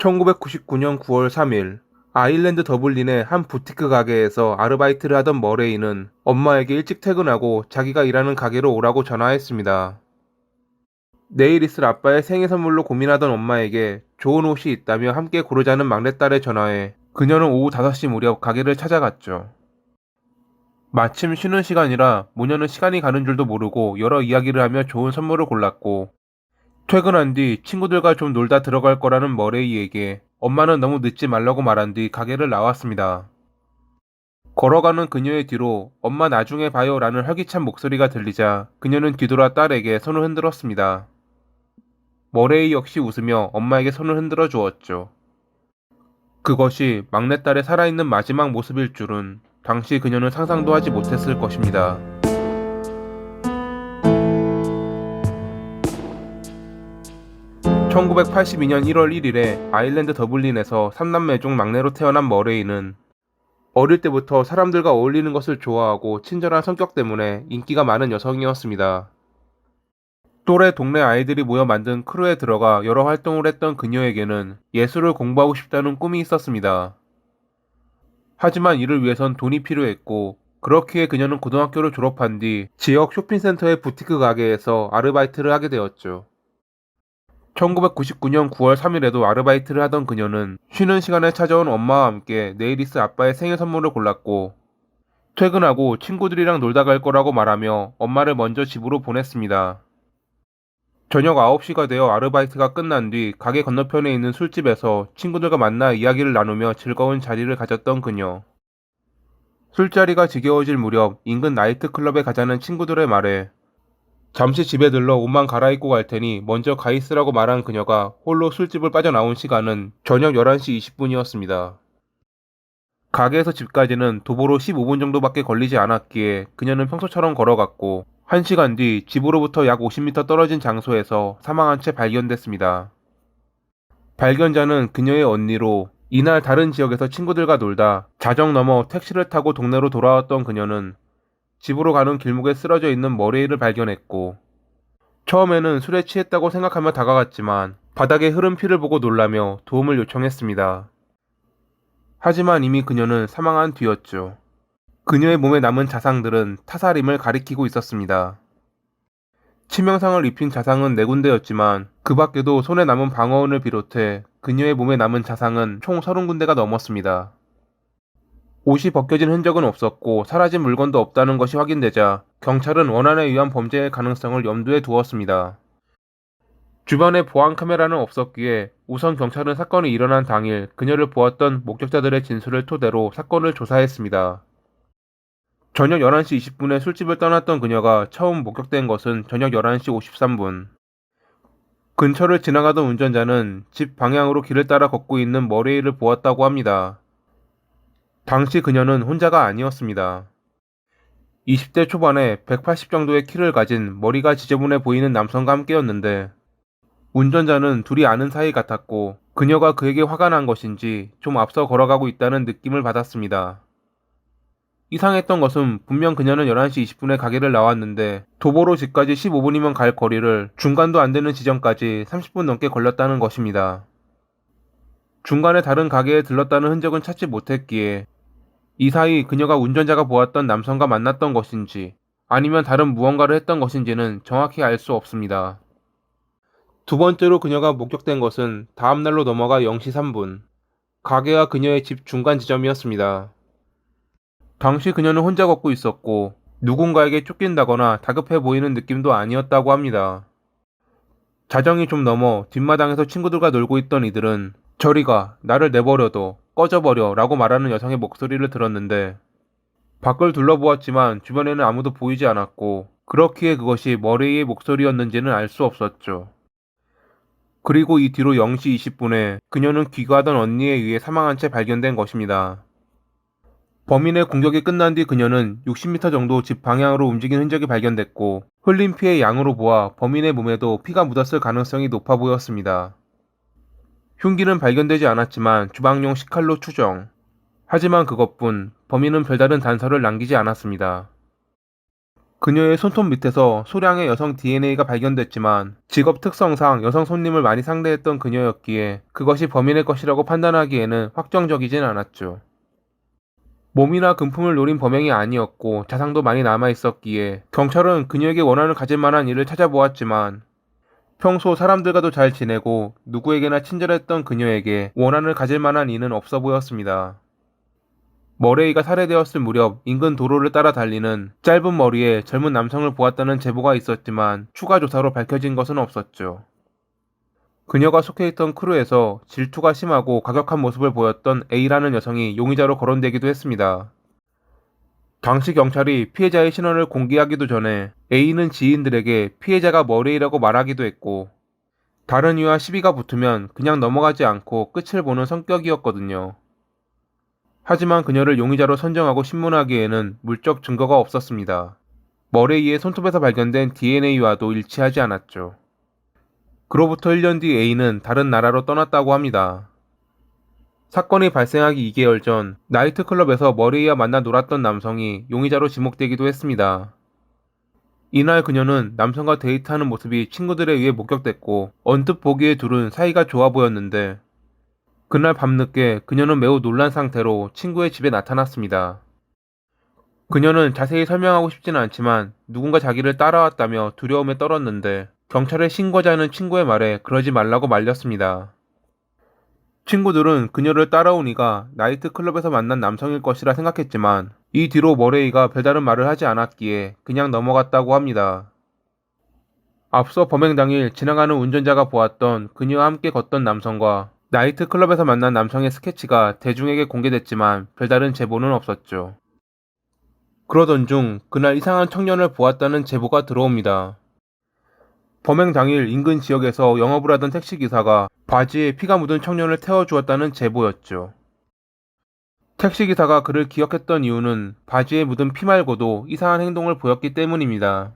1999년 9월 3일, 아일랜드 더블린의 한 부티크 가게에서 아르바이트를 하던 머레이는 엄마에게 일찍 퇴근하고 자기가 일하는 가게로 오라고 전화했습니다. 내일 있을 아빠의 생일 선물로 고민하던 엄마에게 좋은 옷이 있다며 함께 고르자는 막내딸의 전화에 그녀는 오후 5시 무렵 가게를 찾아갔죠. 마침 쉬는 시간이라 모녀는 시간이 가는 줄도 모르고 여러 이야기를 하며 좋은 선물을 골랐고, 퇴근한 뒤 친구들과 좀 놀다 들어갈 거라는 머레이에게 엄마는 너무 늦지 말라고 말한 뒤 가게를 나왔습니다. 걸어가는 그녀의 뒤로 엄마 나중에 봐요 라는 활기찬 목소리가 들리자 그녀는 뒤돌아 딸에게 손을 흔들었습니다. 머레이 역시 웃으며 엄마에게 손을 흔들어 주었죠. 그것이 막내딸의 살아있는 마지막 모습일 줄은 당시 그녀는 상상도 하지 못했을 것입니다. 1982년 1월 1일에 아일랜드 더블린에서 3남매 중 막내로 태어난 머레이는 어릴 때부터 사람들과 어울리는 것을 좋아하고 친절한 성격 때문에 인기가 많은 여성이었습니다. 또래 동네 아이들이 모여 만든 크루에 들어가 여러 활동을 했던 그녀에게는 예술을 공부하고 싶다는 꿈이 있었습니다. 하지만 이를 위해선 돈이 필요했고, 그렇기에 그녀는 고등학교를 졸업한 뒤 지역 쇼핑센터의 부티크 가게에서 아르바이트를 하게 되었죠. 1999년 9월 3일에도 아르바이트를 하던 그녀는 쉬는 시간에 찾아온 엄마와 함께 내일 있을 아빠의 생일 선물을 골랐고, 퇴근하고 친구들이랑 놀다 갈 거라고 말하며 엄마를 먼저 집으로 보냈습니다. 저녁 9시가 되어 아르바이트가 끝난 뒤 가게 건너편에 있는 술집에서 친구들과 만나 이야기를 나누며 즐거운 자리를 가졌던 그녀. 술자리가 지겨워질 무렵 인근 나이트클럽에 가자는 친구들의 말에 잠시 집에 들러 옷만 갈아입고 갈 테니 먼저 가 있으라고 말한 그녀가 홀로 술집을 빠져나온 시간은 저녁 11시 20분이었습니다. 가게에서 집까지는 도보로 15분 정도밖에 걸리지 않았기에 그녀는 평소처럼 걸어갔고, 1시간 뒤 집으로부터 약 50m 떨어진 장소에서 사망한 채 발견됐습니다. 발견자는 그녀의 언니로 이날 다른 지역에서 친구들과 놀다 자정 넘어 택시를 타고 동네로 돌아왔던 그녀는 집으로 가는 길목에 쓰러져 있는 머레이를 발견했고, 처음에는 술에 취했다고 생각하며 다가갔지만 바닥에 흐른 피를 보고 놀라며 도움을 요청했습니다. 하지만 이미 그녀는 사망한 뒤였죠. 그녀의 몸에 남은 자상들은 타살임을 가리키고 있었습니다. 치명상을 입힌 자상은 4군데였지만 그 밖에도 손에 남은 방어운을 비롯해 그녀의 몸에 남은 자상은 총 30군데가 넘었습니다. 옷이 벗겨진 흔적은 없었고 사라진 물건도 없다는 것이 확인되자 경찰은 원한에 의한 범죄의 가능성을 염두에 두었습니다. 주변에 보안 카메라는 없었기에 우선 경찰은 사건이 일어난 당일 그녀를 보았던 목격자들의 진술을 토대로 사건을 조사했습니다. 저녁 11시 20분에 술집을 떠났던 그녀가 처음 목격된 것은 저녁 11시 53분. 근처를 지나가던 운전자는 집 방향으로 길을 따라 걷고 있는 머레이를 보았다고 합니다. 당시 그녀는 혼자가 아니었습니다. 20대 초반에 180 정도의 키를 가진 머리가 지저분해 보이는 남성과 함께였는데, 운전자는 둘이 아는 사이 같았고 그녀가 그에게 화가 난 것인지 좀 앞서 걸어가고 있다는 느낌을 받았습니다. 이상했던 것은 분명 그녀는 11시 20분에 가게를 나왔는데 도보로 집까지 15분이면 갈 거리를 중간도 안 되는 지점까지 30분 넘게 걸렸다는 것입니다. 중간에 다른 가게에 들렀다는 흔적은 찾지 못했기에 이 사이 그녀가 운전자가 보았던 남성과 만났던 것인지 아니면 다른 무언가를 했던 것인지는 정확히 알 수 없습니다. 두 번째로 그녀가 목격된 것은 다음 날로 넘어가 0시 3분. 가게와 그녀의 집 중간 지점이었습니다. 당시 그녀는 혼자 걷고 있었고 누군가에게 쫓긴다거나 다급해 보이는 느낌도 아니었다고 합니다. 자정이 좀 넘어 뒷마당에서 친구들과 놀고 있던 이들은 저리 가, 나를 내버려둬, 꺼져버려 라고 말하는 여성의 목소리를 들었는데, 밖을 둘러보았지만 주변에는 아무도 보이지 않았고 그렇기에 그것이 머레이의 목소리였는지는 알 수 없었죠. 그리고 이 뒤로 0시 20분에 그녀는 귀가하던 언니에 의해 사망한 채 발견된 것입니다. 범인의 공격이 끝난 뒤 그녀는 60m 정도 집 방향으로 움직인 흔적이 발견됐고, 흘린 피의 양으로 보아 범인의 몸에도 피가 묻었을 가능성이 높아 보였습니다. 흉기는 발견되지 않았지만 주방용 식칼로 추정. 하지만 그것뿐 범인은 별다른 단서를 남기지 않았습니다. 그녀의 손톱 밑에서 소량의 여성 DNA가 발견됐지만 직업 특성상 여성 손님을 많이 상대했던 그녀였기에 그것이 범인의 것이라고 판단하기에는 확정적이진 않았죠. 몸이나 금품을 노린 범행이 아니었고 자상도 많이 남아 있었기에 경찰은 그녀에게 원한을 가질 만한 일을 찾아보았지만 평소 사람들과도 잘 지내고 누구에게나 친절했던 그녀에게 원한을 가질 만한 이는 없어 보였습니다. 머레이가 살해되었을 무렵 인근 도로를 따라 달리는 짧은 머리의 젊은 남성을 보았다는 제보가 있었지만 추가 조사로 밝혀진 것은 없었죠. 그녀가 속해 있던 크루에서 질투가 심하고 과격한 모습을 보였던 A라는 여성이 용의자로 거론되기도 했습니다. 당시 경찰이 피해자의 신원을 공개하기도 전에 A는 지인들에게 피해자가 머레이라고 말하기도 했고 다른 이와 시비가 붙으면 그냥 넘어가지 않고 끝을 보는 성격이었거든요. 하지만 그녀를 용의자로 선정하고 신문하기에는 물적 증거가 없었습니다. 머레이의 손톱에서 발견된 DNA와도 일치하지 않았죠. 그로부터 1년 뒤 A는 다른 나라로 떠났다고 합니다. 사건이 발생하기 2개월 전 나이트클럽에서 머레이와 만나 놀았던 남성이 용의자로 지목되기도 했습니다. 이날 그녀는 남성과 데이트하는 모습이 친구들에 의해 목격됐고 언뜻 보기에 둘은 사이가 좋아 보였는데 그날 밤늦게 그녀는 매우 놀란 상태로 친구의 집에 나타났습니다. 그녀는 자세히 설명하고 싶지는 않지만 누군가 자기를 따라왔다며 두려움에 떨었는데 경찰에 신고자는 친구의 말에 그러지 말라고 말렸습니다. 친구들은 그녀를 따라온 이가 나이트클럽에서 만난 남성일 것이라 생각했지만 이 뒤로 머레이가 별다른 말을 하지 않았기에 그냥 넘어갔다고 합니다. 앞서 범행 당일 지나가는 운전자가 보았던 그녀와 함께 걷던 남성과 나이트클럽에서 만난 남성의 스케치가 대중에게 공개됐지만 별다른 제보는 없었죠. 그러던 중 그날 이상한 청년을 보았다는 제보가 들어옵니다. 범행 당일 인근 지역에서 영업을 하던 택시기사가 바지에 피가 묻은 청년을 태워주었다는 제보였죠. 택시기사가 그를 기억했던 이유는 바지에 묻은 피 말고도 이상한 행동을 보였기 때문입니다.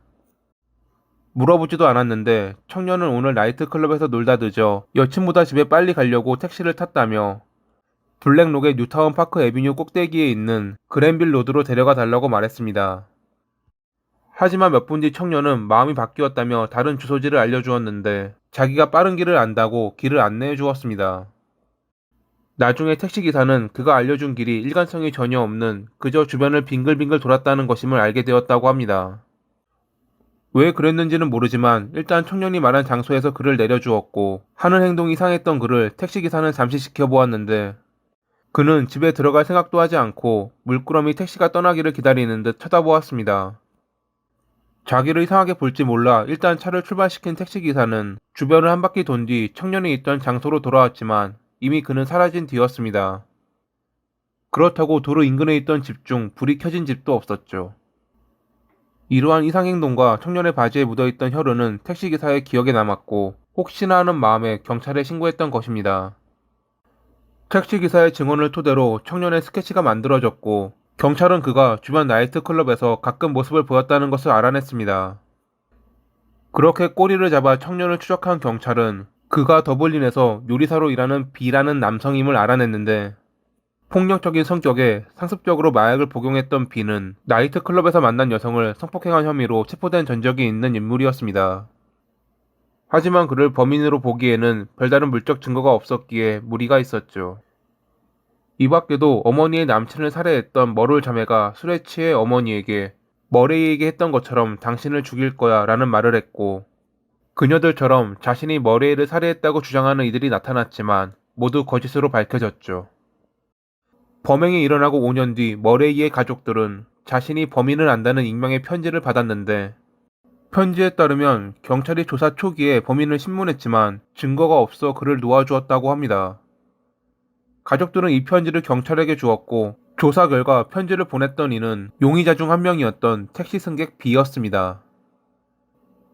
물어보지도 않았는데 청년은 오늘 나이트클럽에서 놀다 늦어 여친보다 집에 빨리 가려고 택시를 탔다며 블랙록의 뉴타운 파크 애비뉴 꼭대기에 있는 그랜빌 로드로 데려가 달라고 말했습니다. 하지만 몇 분 뒤 청년은 마음이 바뀌었다며 다른 주소지를 알려주었는데 자기가 빠른 길을 안다고 길을 안내해 주었습니다. 나중에 택시기사는 그가 알려준 길이 일관성이 전혀 없는 그저 주변을 빙글빙글 돌았다는 것임을 알게 되었다고 합니다. 왜 그랬는지는 모르지만 일단 청년이 말한 장소에서 그를 내려주었고 하는 행동이 이상했던 그를 택시기사는 잠시 지켜보았는데 그는 집에 들어갈 생각도 하지 않고 물끄러미 택시가 떠나기를 기다리는 듯 쳐다보았습니다. 자기를 이상하게 볼지 몰라 일단 차를 출발시킨 택시기사는 주변을 한 바퀴 돈 뒤 청년이 있던 장소로 돌아왔지만 이미 그는 사라진 뒤였습니다. 그렇다고 도로 인근에 있던 집 중 불이 켜진 집도 없었죠. 이러한 이상행동과 청년의 바지에 묻어있던 혈흔은 택시기사의 기억에 남았고 혹시나 하는 마음에 경찰에 신고했던 것입니다. 택시기사의 증언을 토대로 청년의 스케치가 만들어졌고 경찰은 그가 주변 나이트클럽에서 가끔 모습을 보였다는 것을 알아냈습니다. 그렇게 꼬리를 잡아 청년을 추적한 경찰은 그가 더블린에서 요리사로 일하는 B라는 남성임을 알아냈는데 폭력적인 성격에 상습적으로 마약을 복용했던 B는 나이트클럽에서 만난 여성을 성폭행한 혐의로 체포된 전적이 있는 인물이었습니다. 하지만 그를 범인으로 보기에는 별다른 물적 증거가 없었기에 무리가 있었죠. 이 밖에도 어머니의 남친을 살해했던 머롤 자매가 술에 취해 어머니에게 머레이에게 했던 것처럼 당신을 죽일 거야 라는 말을 했고 그녀들처럼 자신이 머레이를 살해했다고 주장하는 이들이 나타났지만 모두 거짓으로 밝혀졌죠. 범행이 일어나고 5년 뒤 머레이의 가족들은 자신이 범인을 안다는 익명의 편지를 받았는데 편지에 따르면 경찰이 조사 초기에 범인을 신문했지만 증거가 없어 그를 놓아주었다고 합니다. 가족들은 이 편지를 경찰에게 주었고 조사 결과 편지를 보냈던 이는 용의자 중 한 명이었던 택시 승객 B였습니다.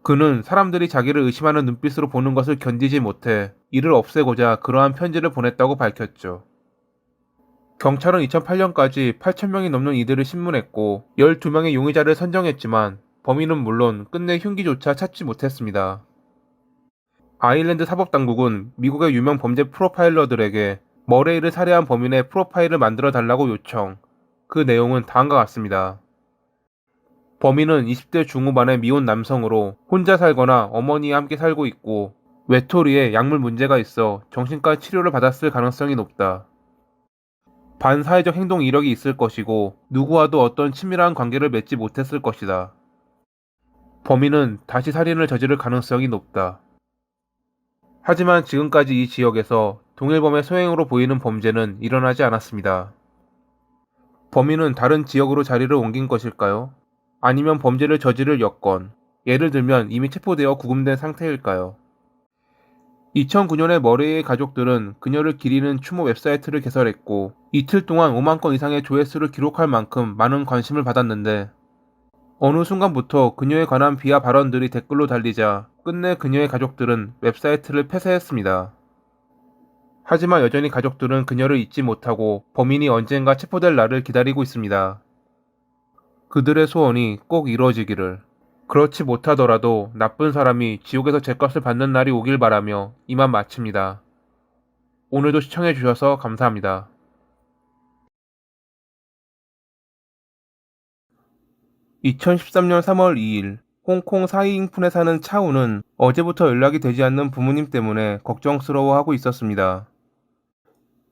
그는 사람들이 자기를 의심하는 눈빛으로 보는 것을 견디지 못해 이를 없애고자 그러한 편지를 보냈다고 밝혔죠. 경찰은 2008년까지 8,000명이 넘는 이들을 신문했고 12명의 용의자를 선정했지만 범인은 물론 끝내 흉기조차 찾지 못했습니다. 아일랜드 사법당국은 미국의 유명 범죄 프로파일러들에게 머레이를 살해한 범인의 프로파일을 만들어 달라고 요청. 그 내용은 다음과 같습니다. 범인은 20대 중후반의 미혼 남성으로 혼자 살거나 어머니와 함께 살고 있고 외톨이에 약물 문제가 있어 정신과 치료를 받았을 가능성이 높다. 반사회적 행동 이력이 있을 것이고 누구와도 어떤 친밀한 관계를 맺지 못했을 것이다. 범인은 다시 살인을 저지를 가능성이 높다. 하지만 지금까지 이 지역에서 동일범의 소행으로 보이는 범죄는 일어나지 않았습니다. 범인은 다른 지역으로 자리를 옮긴 것일까요? 아니면 범죄를 저지를 여건, 예를 들면 이미 체포되어 구금된 상태일까요? 2009년에 머레이의 가족들은 그녀를 기리는 추모 웹사이트를 개설했고 이틀 동안 5만 건 이상의 조회수를 기록할 만큼 많은 관심을 받았는데 어느 순간부터 그녀에 관한 비하 발언들이 댓글로 달리자 끝내 그녀의 가족들은 웹사이트를 폐쇄했습니다. 하지만 여전히 가족들은 그녀를 잊지 못하고 범인이 언젠가 체포될 날을 기다리고 있습니다. 그들의 소원이 꼭 이루어지기를. 그렇지 못하더라도 나쁜 사람이 지옥에서 제것을 받는 날이 오길 바라며 이만 마칩니다. 오늘도 시청해주셔서 감사합니다. 2013년 3월 2일 홍콩 사이잉푼에 사는 차우는 어제부터 연락이 되지 않는 부모님 때문에 걱정스러워하고 있었습니다.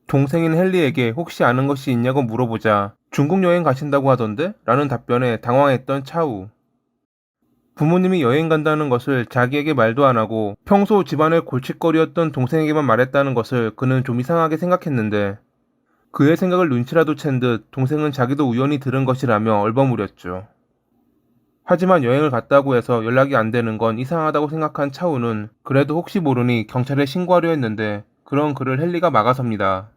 동생인 헨리에게 혹시 아는 것이 있냐고 물어보자 중국 여행 가신다고 하던데? 라는 답변에 당황했던 차우. 부모님이 여행 간다는 것을 자기에게 말도 안 하고 평소 집안의 골칫거리였던 동생에게만 말했다는 것을 그는 좀 이상하게 생각했는데 그의 생각을 눈치라도 챈 듯 동생은 자기도 우연히 들은 것이라며 얼버무렸죠. 하지만 여행을 갔다고 해서 연락이 안 되는 건 이상하다고 생각한 차우는 그래도 혹시 모르니 경찰에 신고하려 했는데 그런 그를 헨리가 막아섭니다.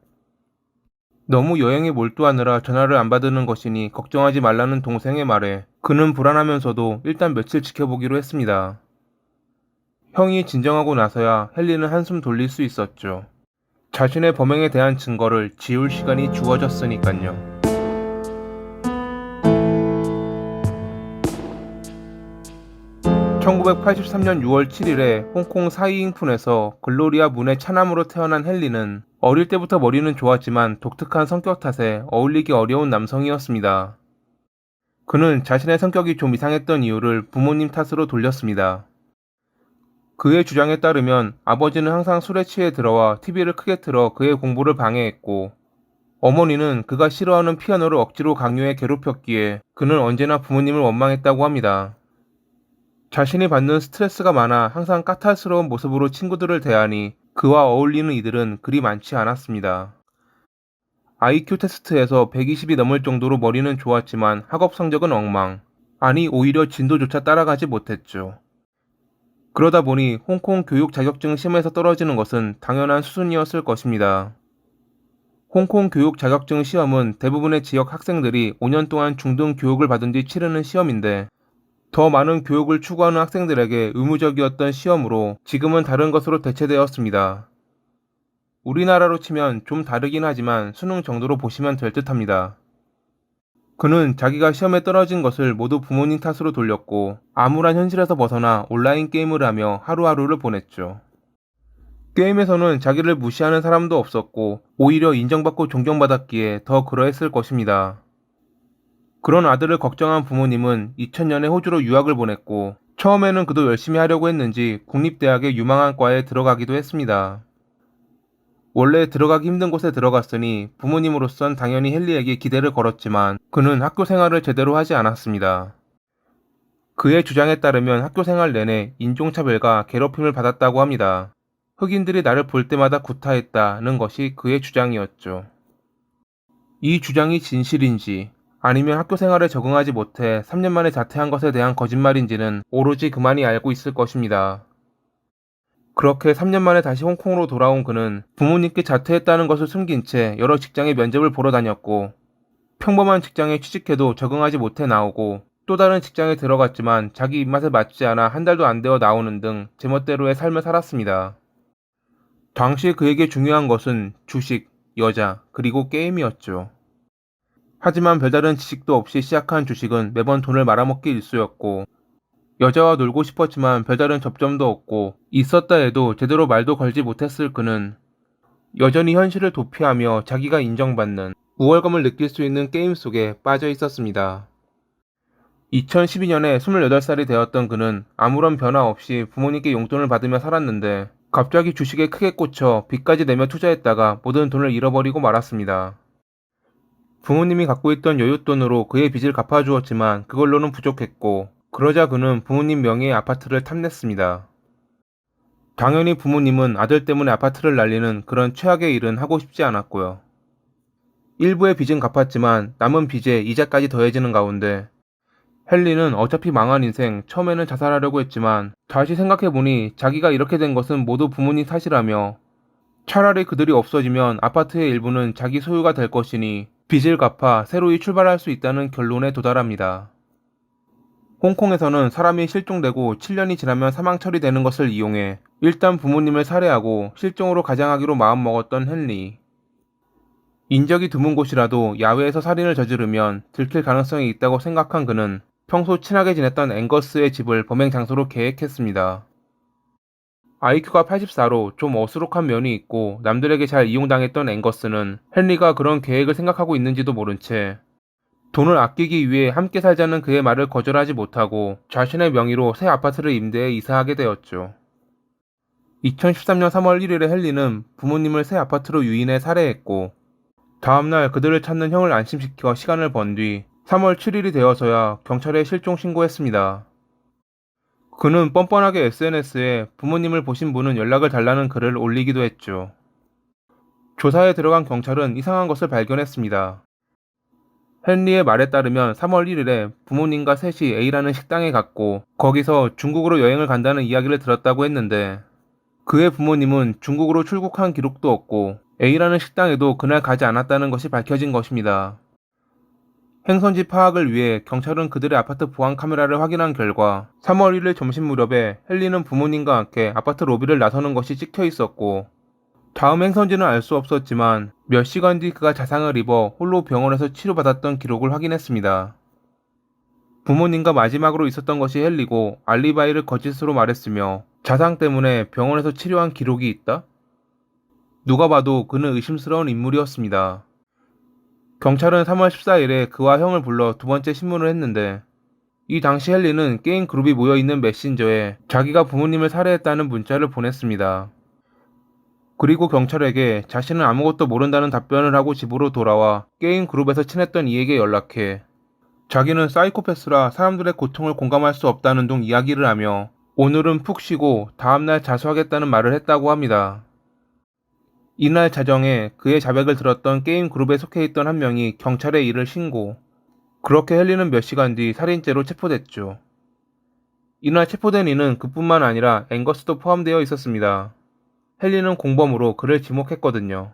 너무 여행에 몰두하느라 전화를 안 받는 것이니 걱정하지 말라는 동생의 말에 그는 불안하면서도 일단 며칠 지켜보기로 했습니다. 형이 진정하고 나서야 헨리는 한숨 돌릴 수 있었죠. 자신의 범행에 대한 증거를 지울 시간이 주어졌으니깐요. 1983년 6월 7일에 홍콩 사이잉푼에서 글로리아 문의 차남으로 태어난 헨리는 어릴 때부터 머리는 좋았지만 독특한 성격 탓에 어울리기 어려운 남성이었습니다. 그는 자신의 성격이 좀 이상했던 이유를 부모님 탓으로 돌렸습니다. 그의 주장에 따르면 아버지는 항상 술에 취해 들어와 TV를 크게 틀어 그의 공부를 방해했고 어머니는 그가 싫어하는 피아노를 억지로 강요해 괴롭혔기에 그는 언제나 부모님을 원망했다고 합니다. 자신이 받는 스트레스가 많아 항상 까탈스러운 모습으로 친구들을 대하니 그와 어울리는 이들은 그리 많지 않았습니다. IQ 테스트에서 120이 넘을 정도로 머리는 좋았지만 학업 성적은 엉망. 아니 오히려 진도조차 따라가지 못했죠. 그러다 보니 홍콩 교육 자격증 시험에서 떨어지는 것은 당연한 수순이었을 것입니다. 홍콩 교육 자격증 시험은 대부분의 지역 학생들이 5년 동안 중등 교육을 받은 뒤 치르는 시험인데 더 많은 교육을 추구하는 학생들에게 의무적이었던 시험으로 지금은 다른 것으로 대체되었습니다. 우리나라로 치면 좀 다르긴 하지만 수능 정도로 보시면 될 듯합니다. 그는 자기가 시험에 떨어진 것을 모두 부모님 탓으로 돌렸고 암울한 현실에서 벗어나 온라인 게임을 하며 하루하루를 보냈죠. 게임에서는 자기를 무시하는 사람도 없었고 오히려 인정받고 존경받았기에 더 그러했을 것입니다. 그런 아들을 걱정한 부모님은 2000년에 호주로 유학을 보냈고 처음에는 그도 열심히 하려고 했는지 국립대학의 유망한 과에 들어가기도 했습니다. 원래 들어가기 힘든 곳에 들어갔으니 부모님으로선 당연히 헨리에게 기대를 걸었지만 그는 학교 생활을 제대로 하지 않았습니다. 그의 주장에 따르면 학교 생활 내내 인종차별과 괴롭힘을 받았다고 합니다. 흑인들이 나를 볼 때마다 구타했다는 것이 그의 주장이었죠. 이 주장이 진실인지 아니면 학교 생활에 적응하지 못해 3년 만에 자퇴한 것에 대한 거짓말인지는 오로지 그만이 알고 있을 것입니다. 그렇게 3년 만에 다시 홍콩으로 돌아온 그는 부모님께 자퇴했다는 것을 숨긴 채 여러 직장의 면접을 보러 다녔고 평범한 직장에 취직해도 적응하지 못해 나오고 또 다른 직장에 들어갔지만 자기 입맛에 맞지 않아 한 달도 안 되어 나오는 등 제멋대로의 삶을 살았습니다. 당시 그에게 중요한 것은 주식, 여자, 그리고 게임이었죠. 하지만 별다른 지식도 없이 시작한 주식은 매번 돈을 말아먹기 일쑤였고 여자와 놀고 싶었지만 별다른 접점도 없고 있었다 해도 제대로 말도 걸지 못했을 그는 여전히 현실을 도피하며 자기가 인정받는 우월감을 느낄 수 있는 게임 속에 빠져 있었습니다. 2012년에 28살이 되었던 그는 아무런 변화 없이 부모님께 용돈을 받으며 살았는데 갑자기 주식에 크게 꽂혀 빚까지 내며 투자했다가 모든 돈을 잃어버리고 말았습니다. 부모님이 갖고 있던 여윳돈으로 그의 빚을 갚아주었지만 그걸로는 부족했고 그러자 그는 부모님 명의의 아파트를 탐냈습니다. 당연히 부모님은 아들 때문에 아파트를 날리는 그런 최악의 일은 하고 싶지 않았고요. 일부의 빚은 갚았지만 남은 빚에 이자까지 더해지는 가운데 헨리는 어차피 망한 인생 처음에는 자살하려고 했지만 다시 생각해보니 자기가 이렇게 된 것은 모두 부모님 탓이라며 차라리 그들이 없어지면 아파트의 일부는 자기 소유가 될 것이니 빚을 갚아 새로이 출발할 수 있다는 결론에 도달합니다. 홍콩에서는 사람이 실종되고 7년이 지나면 사망 처리되는 것을 이용해 일단 부모님을 살해하고 실종으로 가장하기로 마음먹었던 헨리. 인적이 드문 곳이라도 야외에서 살인을 저지르면 들킬 가능성이 있다고 생각한 그는 평소 친하게 지냈던 앵거스의 집을 범행 장소로 계획했습니다. IQ가 84로 좀 어수룩한 면이 있고 남들에게 잘 이용당했던 앵거스는 헨리가 그런 계획을 생각하고 있는지도 모른 채 돈을 아끼기 위해 함께 살자는 그의 말을 거절하지 못하고 자신의 명의로 새 아파트를 임대해 이사하게 되었죠. 2013년 3월 1일에 헨리는 부모님을 새 아파트로 유인해 살해했고 다음날 그들을 찾는 형을 안심시켜 시간을 번 뒤 3월 7일이 되어서야 경찰에 실종 신고했습니다. 그는 뻔뻔하게 SNS에 부모님을 보신 분은 연락을 달라는 글을 올리기도 했죠. 조사에 들어간 경찰은 이상한 것을 발견했습니다. 헨리의 말에 따르면 3월 1일에 부모님과 셋이 A라는 식당에 갔고 거기서 중국으로 여행을 간다는 이야기를 들었다고 했는데 그의 부모님은 중국으로 출국한 기록도 없고 A라는 식당에도 그날 가지 않았다는 것이 밝혀진 것입니다. 행선지 파악을 위해 경찰은 그들의 아파트 보안 카메라를 확인한 결과 3월 1일 점심 무렵에 헨리는 부모님과 함께 아파트 로비를 나서는 것이 찍혀 있었고 다음 행선지는 알 수 없었지만 몇 시간 뒤 그가 자상을 입어 홀로 병원에서 치료받았던 기록을 확인했습니다. 부모님과 마지막으로 있었던 것이 헨리고 알리바이를 거짓으로 말했으며 자상 때문에 병원에서 치료한 기록이 있다? 누가 봐도 그는 의심스러운 인물이었습니다. 경찰은 3월 14일에 그와 형을 불러 두 번째 신문을 했는데 이 당시 헨리는 게임 그룹이 모여있는 메신저에 자기가 부모님을 살해했다는 문자를 보냈습니다. 그리고 경찰에게 자신은 아무것도 모른다는 답변을 하고 집으로 돌아와 게임 그룹에서 친했던 이에게 연락해 자기는 사이코패스라 사람들의 고통을 공감할 수 없다는 등 이야기를 하며 오늘은 푹 쉬고 다음날 자수하겠다는 말을 했다고 합니다. 이날 자정에 그의 자백을 들었던 게임 그룹에 속해 있던 한 명이 경찰에 이를 신고. 그렇게 헨리는 몇 시간 뒤 살인죄로 체포됐죠. 이날 체포된 이는 그뿐만 아니라 앵거스도 포함되어 있었습니다. 헨리는 공범으로 그를 지목했거든요.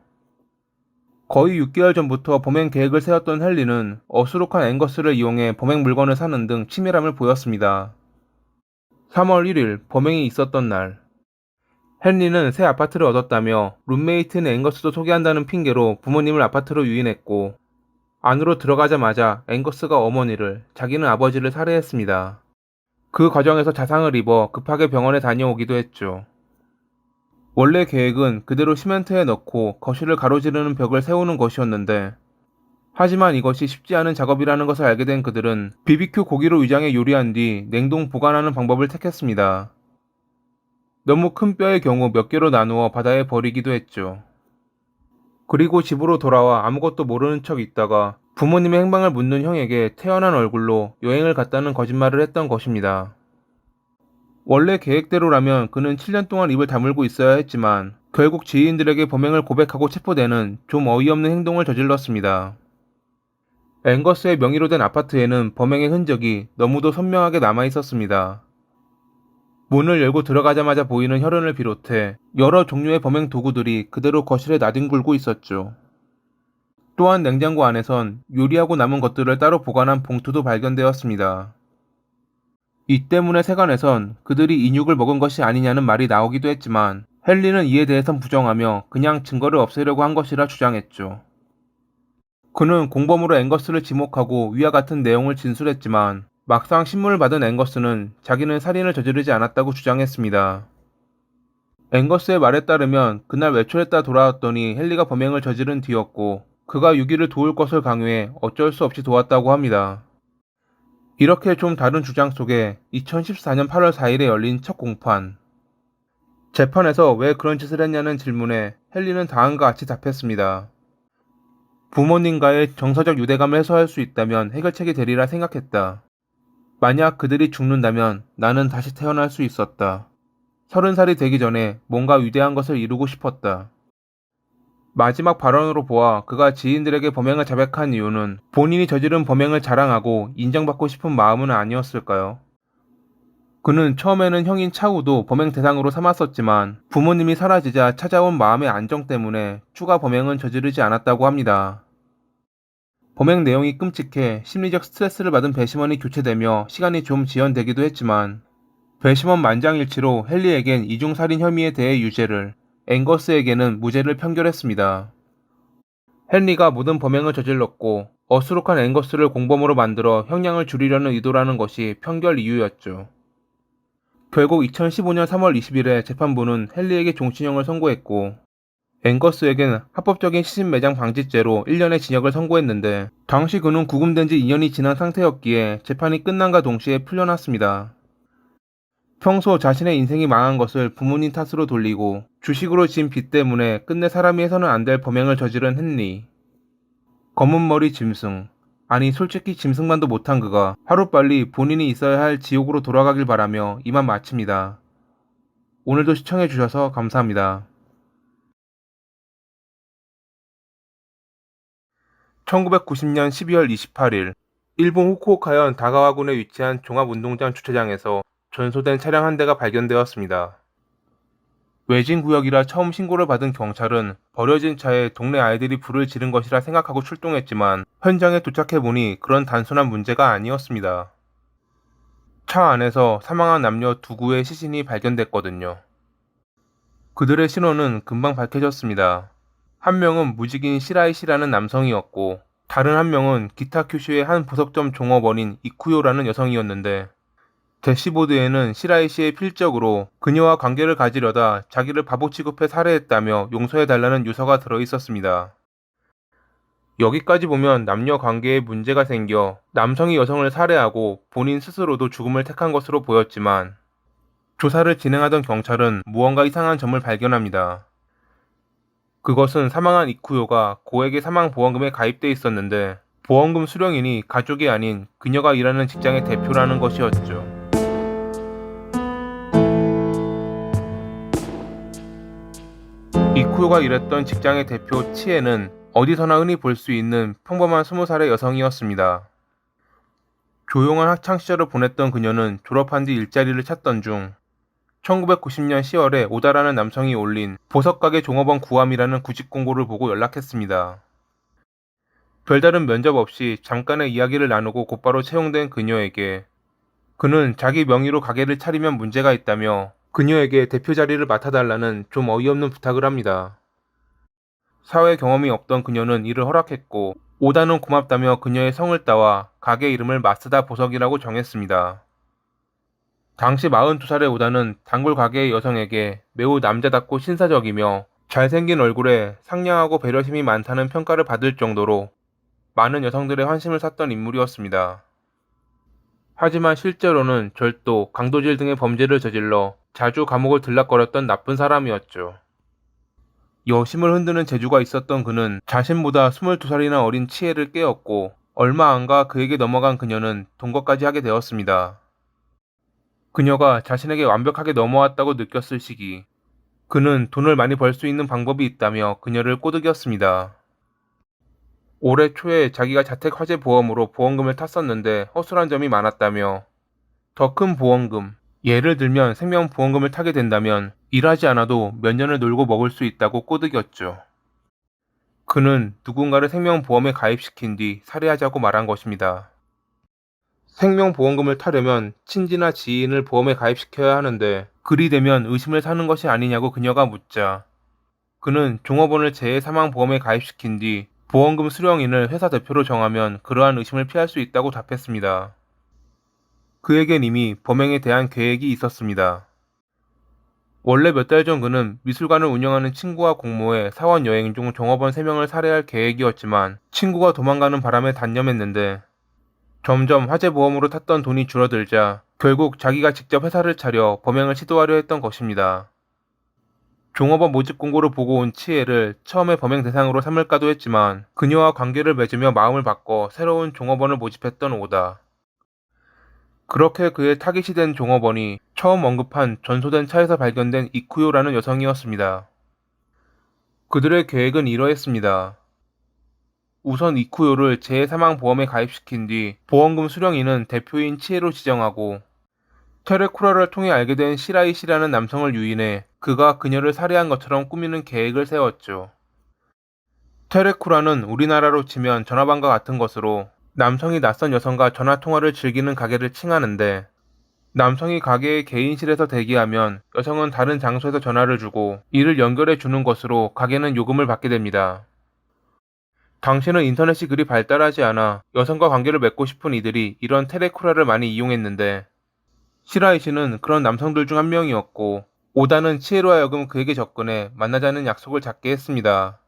거의 6개월 전부터 범행 계획을 세웠던 헨리는 어수룩한 앵거스를 이용해 범행 물건을 사는 등 치밀함을 보였습니다. 3월 1일 범행이 있었던 날 헨리는 새 아파트를 얻었다며 룸메이트인 앵거스도 소개한다는 핑계로 부모님을 아파트로 유인했고 안으로 들어가자마자 앵거스가 어머니를 자기는 아버지를 살해했습니다. 그 과정에서 자상을 입어 급하게 병원에 다녀오기도 했죠. 원래 계획은 그대로 시멘트에 넣고 거실을 가로지르는 벽을 세우는 것이었는데 하지만 이것이 쉽지 않은 작업이라는 것을 알게 된 그들은 BBQ 고기로 위장해 요리한 뒤 냉동 보관하는 방법을 택했습니다. 너무 큰 뼈의 경우 몇 개로 나누어 바다에 버리기도 했죠. 그리고 집으로 돌아와 아무것도 모르는 척 있다가 부모님의 행방을 묻는 형에게 태연한 얼굴로 여행을 갔다는 거짓말을 했던 것입니다. 원래 계획대로라면 그는 7년 동안 입을 다물고 있어야 했지만 결국 지인들에게 범행을 고백하고 체포되는 좀 어이없는 행동을 저질렀습니다. 앵거스의 명의로 된 아파트에는 범행의 흔적이 너무도 선명하게 남아 있었습니다. 문을 열고 들어가자마자 보이는 혈흔을 비롯해 여러 종류의 범행 도구들이 그대로 거실에 나뒹굴고 있었죠. 또한 냉장고 안에선 요리하고 남은 것들을 따로 보관한 봉투도 발견되었습니다. 이 때문에 세간에선 그들이 인육을 먹은 것이 아니냐는 말이 나오기도 했지만 헨리는 이에 대해선 부정하며 그냥 증거를 없애려고 한 것이라 주장했죠. 그는 공범으로 앵거스를 지목하고 위와 같은 내용을 진술했지만 막상 신문을 받은 앵거스는 자기는 살인을 저지르지 않았다고 주장했습니다. 앵거스의 말에 따르면 그날 외출했다 돌아왔더니 헨리가 범행을 저지른 뒤였고 그가 유기를 도울 것을 강요해 어쩔 수 없이 도왔다고 합니다. 이렇게 좀 다른 주장 속에 2014년 8월 4일에 열린 첫 공판. 재판에서 왜 그런 짓을 했냐는 질문에 헨리는 다음과 같이 답했습니다. 부모님과의 정서적 유대감을 해소할 수 있다면 해결책이 되리라 생각했다. 만약 그들이 죽는다면 나는 다시 태어날 수 있었다. 30살이 되기 전에 뭔가 위대한 것을 이루고 싶었다. 마지막 발언으로 보아 그가 지인들에게 범행을 자백한 이유는 본인이 저지른 범행을 자랑하고 인정받고 싶은 마음은 아니었을까요? 그는 처음에는 형인 차우도 범행 대상으로 삼았었지만 부모님이 사라지자 찾아온 마음의 안정 때문에 추가 범행은 저지르지 않았다고 합니다. 범행 내용이 끔찍해 심리적 스트레스를 받은 배심원이 교체되며 시간이 좀 지연되기도 했지만 배심원 만장일치로 헨리에겐 이중살인 혐의에 대해 유죄를, 앵거스에게는 무죄를 판결했습니다. 헨리가 모든 범행을 저질렀고 어수룩한 앵거스를 공범으로 만들어 형량을 줄이려는 의도라는 것이 판결 이유였죠. 결국 2015년 3월 20일에 재판부는 헨리에게 종신형을 선고했고 앵거스에겐 합법적인 시신 매장 방지죄로 1년의 징역을 선고했는데 당시 그는 구금된 지 2년이 지난 상태였기에 재판이 끝남과 동시에 풀려났습니다. 평소 자신의 인생이 망한 것을 부모님 탓으로 돌리고 주식으로 진 빚 때문에 끝내 사람이 해서는 안 될 범행을 저지른 헨리. 검은 머리 짐승. 아니 솔직히 짐승만도 못한 그가 하루빨리 본인이 있어야 할 지옥으로 돌아가길 바라며 이만 마칩니다. 오늘도 시청해주셔서 감사합니다. 1990년 12월 28일 일본 후쿠오카현 다가와군에 위치한 종합운동장 주차장에서 전소된 차량 한 대가 발견되었습니다. 외진 구역이라 처음 신고를 받은 경찰은 버려진 차에 동네 아이들이 불을 지른 것이라 생각하고 출동했지만 현장에 도착해보니 그런 단순한 문제가 아니었습니다. 차 안에서 사망한 남녀 두 구의 시신이 발견됐거든요. 그들의 신원은 금방 밝혀졌습니다. 한 명은 무직인 시라이 씨라는 남성이었고 다른 한 명은 기타 큐슈의 한 보석점 종업원인 이쿠요라는 여성이었는데 대시보드에는 시라이 씨의 필적으로 그녀와 관계를 가지려다 자기를 바보 취급해 살해했다며 용서해달라는 유서가 들어있었습니다. 여기까지 보면 남녀 관계에 문제가 생겨 남성이 여성을 살해하고 본인 스스로도 죽음을 택한 것으로 보였지만 조사를 진행하던 경찰은 무언가 이상한 점을 발견합니다. 그것은 사망한 이쿠요가 고액의 사망보험금에 가입돼 있었는데 보험금 수령인이 가족이 아닌 그녀가 일하는 직장의 대표라는 것이었죠. 이쿠요가 일했던 직장의 대표 치에는 어디서나 흔히 볼 수 있는 평범한 20살의 여성이었습니다. 조용한 학창시절을 보냈던 그녀는 졸업한 뒤 일자리를 찾던 중 1990년 10월에 오다라는 남성이 올린 보석가게 종업원 구함이라는 구직 공고를 보고 연락했습니다. 별다른 면접 없이 잠깐의 이야기를 나누고 곧바로 채용된 그녀에게 그는 자기 명의로 가게를 차리면 문제가 있다며 그녀에게 대표 자리를 맡아달라는 좀 어이없는 부탁을 합니다. 사회 경험이 없던 그녀는 이를 허락했고 오다는 고맙다며 그녀의 성을 따와 가게 이름을 마스다 보석이라고 정했습니다. 당시 42살의 오다는 단골 가게의 여성에게 매우 남자답고 신사적이며 잘생긴 얼굴에 상냥하고 배려심이 많다는 평가를 받을 정도로 많은 여성들의 환심을 샀던 인물이었습니다. 하지만 실제로는 절도, 강도질 등의 범죄를 저질러 자주 감옥을 들락거렸던 나쁜 사람이었죠. 여심을 흔드는 재주가 있었던 그는 자신보다 22살이나 어린 치에를 깨었고 얼마 안가 그에게 넘어간 그녀는 동거까지 하게 되었습니다. 그녀가 자신에게 완벽하게 넘어왔다고 느꼈을 시기 그는 돈을 많이 벌 수 있는 방법이 있다며 그녀를 꼬드겼습니다. 올해 초에 자기가 자택 화재 보험으로 보험금을 탔었는데 허술한 점이 많았다며 더 큰 보험금, 예를 들면 생명보험금을 타게 된다면 일하지 않아도 몇 년을 놀고 먹을 수 있다고 꼬드겼죠. 그는 누군가를 생명보험에 가입시킨 뒤 살해하자고 말한 것입니다. 생명보험금을 타려면 친지나 지인을 보험에 가입시켜야 하는데 그리 되면 의심을 사는 것이 아니냐고 그녀가 묻자 그는 종업원을 재해사망보험에 가입시킨 뒤 보험금 수령인을 회사 대표로 정하면 그러한 의심을 피할 수 있다고 답했습니다. 그에겐 이미 범행에 대한 계획이 있었습니다. 원래 몇 달 전 그는 미술관을 운영하는 친구와 공모해 사원 여행 중 종업원 3명을 살해할 계획이었지만 친구가 도망가는 바람에 단념했는데 점점 화재보험으로 탔던 돈이 줄어들자 결국 자기가 직접 회사를 차려 범행을 시도하려 했던 것입니다. 종업원 모집 공고를 보고 온 치해를 처음에 범행 대상으로 삼을까도 했지만 그녀와 관계를 맺으며 마음을 바꿔 새로운 종업원을 모집했던 오다. 그렇게 그의 타깃이 된 종업원이 처음 언급한 전소된 차에서 발견된 이쿠요라는 여성이었습니다. 그들의 계획은 이러했습니다. 우선 이쿠요를 재해사망보험에 가입시킨 뒤 보험금 수령인은 대표인 치에로 지정하고 테레쿠라를 통해 알게 된 시라이 씨라는 남성을 유인해 그가 그녀를 살해한 것처럼 꾸미는 계획을 세웠죠. 테레쿠라는 우리나라로 치면 전화방과 같은 것으로 남성이 낯선 여성과 전화통화를 즐기는 가게를 칭하는데 남성이 가게의 개인실에서 대기하면 여성은 다른 장소에서 전화를 주고 이를 연결해 주는 것으로 가게는 요금을 받게 됩니다. 당시는 인터넷이 그리 발달하지 않아 여성과 관계를 맺고 싶은 이들이 이런 테레쿠라를 많이 이용했는데 시라이 씨는 그런 남성들 중 한 명이었고 오다는 치에로 하여금 그에게 접근해 만나자는 약속을 잡게 했습니다.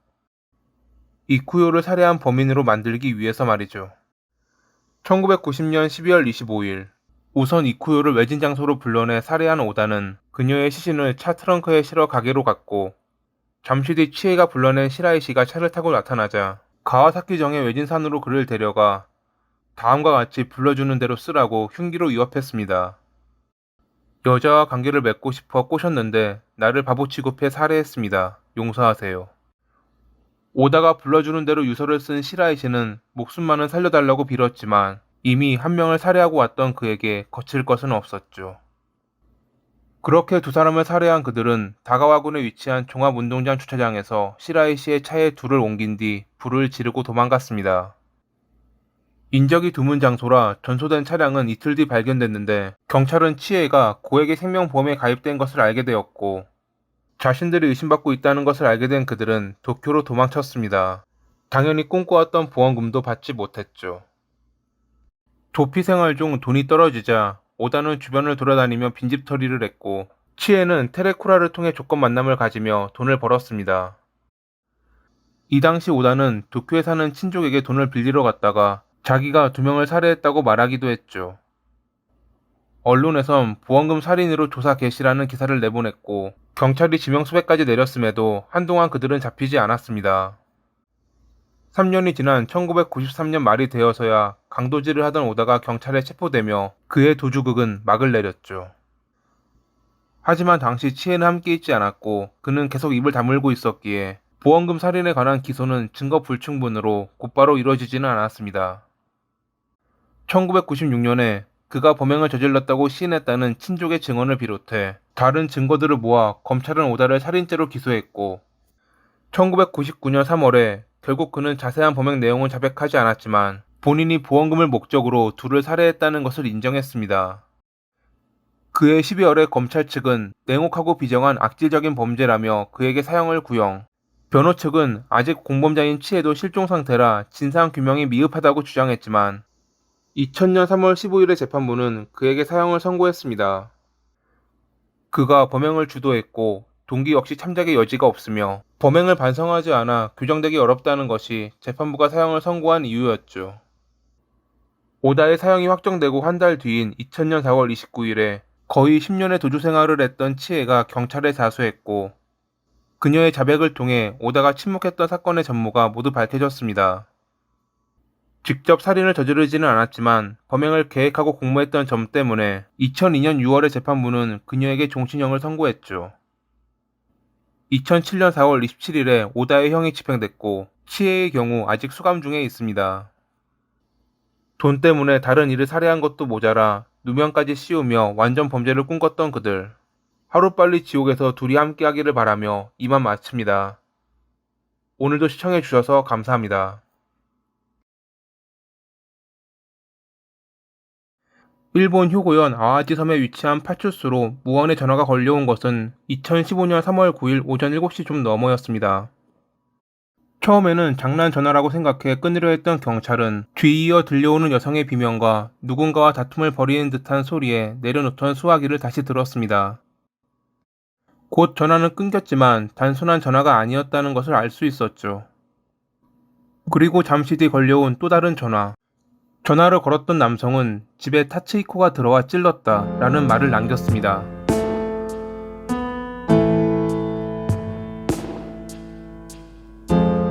이쿠요를 살해한 범인으로 만들기 위해서 말이죠. 1990년 12월 25일 우선 이쿠요를 외진 장소로 불러내 살해한 오다는 그녀의 시신을 차 트렁크에 실어 가게로 갔고 잠시 뒤 치에가 불러낸 시라이 씨가 차를 타고 나타나자 가와사키정의 외진산으로 그를 데려가 다음과 같이 불러주는 대로 쓰라고 흉기로 위협했습니다. 여자와 관계를 맺고 싶어 꼬셨는데 나를 바보 취급해 살해했습니다. 용서하세요. 오다가 불러주는 대로 유서를 쓴 시라이 씨는 목숨만은 살려달라고 빌었지만 이미 한 명을 살해하고 왔던 그에게 거칠 것은 없었죠. 그렇게 두 사람을 살해한 그들은 다가와군에 위치한 종합운동장 주차장에서 시라이 씨의 차에 둘을 옮긴 뒤 불을 지르고 도망갔습니다. 인적이 드문 장소라 전소된 차량은 이틀 뒤 발견됐는데 경찰은 치에가 고액의 생명보험에 가입된 것을 알게 되었고 자신들이 의심받고 있다는 것을 알게 된 그들은 도쿄로 도망쳤습니다. 당연히 꿈꿔왔던 보험금도 받지 못했죠. 도피 생활 중 돈이 떨어지자 오다는 주변을 돌아다니며 빈집털이를 했고 치에는 테레쿠라를 통해 조건 만남을 가지며 돈을 벌었습니다. 이 당시 오다는 도쿄에 사는 친족에게 돈을 빌리러 갔다가 자기가 두 명을 살해했다고 말하기도 했죠. 언론에선 보험금 살인으로 조사 개시라는 기사를 내보냈고 경찰이 지명수배까지 내렸음에도 한동안 그들은 잡히지 않았습니다. 3년이 지난 1993년 말이 되어서야 강도질을 하던 오다가 경찰에 체포되며 그의 도주극은 막을 내렸죠. 하지만 당시 치에는 함께 있지 않았고 그는 계속 입을 다물고 있었기에 보험금 살인에 관한 기소는 증거 불충분으로 곧바로 이루어지지는 않았습니다. 1996년에 그가 범행을 저질렀다고 시인했다는 친족의 증언을 비롯해 다른 증거들을 모아 검찰은 오다를 살인죄로 기소했고 1999년 3월에 결국 그는 자세한 범행 내용은 자백하지 않았지만 본인이 보험금을 목적으로 둘을 살해했다는 것을 인정했습니다. 그해 12월에 검찰 측은 냉혹하고 비정한 악질적인 범죄라며 그에게 사형을 구형, 변호 측은 아직 공범자인 치에도 실종 상태라 진상규명이 미흡하다고 주장했지만 2000년 3월 15일의 재판부는 그에게 사형을 선고했습니다. 그가 범행을 주도했고 동기 역시 참작의 여지가 없으며 범행을 반성하지 않아 규정되기 어렵다는 것이 재판부가 사형을 선고한 이유였죠. 오다의 사형이 확정되고 한 달 뒤인 2000년 4월 29일에 거의 10년의 도주 생활을 했던 치에가 경찰에 자수했고 그녀의 자백을 통해 오다가 침묵했던 사건의 전모가 모두 밝혀졌습니다. 직접 살인을 저지르지는 않았지만 범행을 계획하고 공모했던 점 때문에 2002년 6월에 재판부는 그녀에게 종신형을 선고했죠. 2007년 4월 27일에 오다의 형이 집행됐고 치에의 경우 아직 수감 중에 있습니다. 돈 때문에 다른 이를 살해한 것도 모자라 누명까지 씌우며 완전 범죄를 꿈꿨던 그들. 하루빨리 지옥에서 둘이 함께하기를 바라며 이만 마칩니다. 오늘도 시청해주셔서 감사합니다. 일본 휴고현 아와지 섬에 위치한 파출소로 무언의 전화가 걸려온 것은 2015년 3월 9일 오전 7시 좀 넘어였습니다. 처음에는 장난 전화라고 생각해 끊으려 했던 경찰은 뒤이어 들려오는 여성의 비명과 누군가와 다툼을 벌이는 듯한 소리에 내려놓던 수화기를 다시 들었습니다. 곧 전화는 끊겼지만 단순한 전화가 아니었다는 것을 알 수 있었죠. 그리고 잠시 뒤 걸려온 또 다른 전화. 전화를 걸었던 남성은 집에 타츠히코가 들어와 찔렀다 라는 말을 남겼습니다.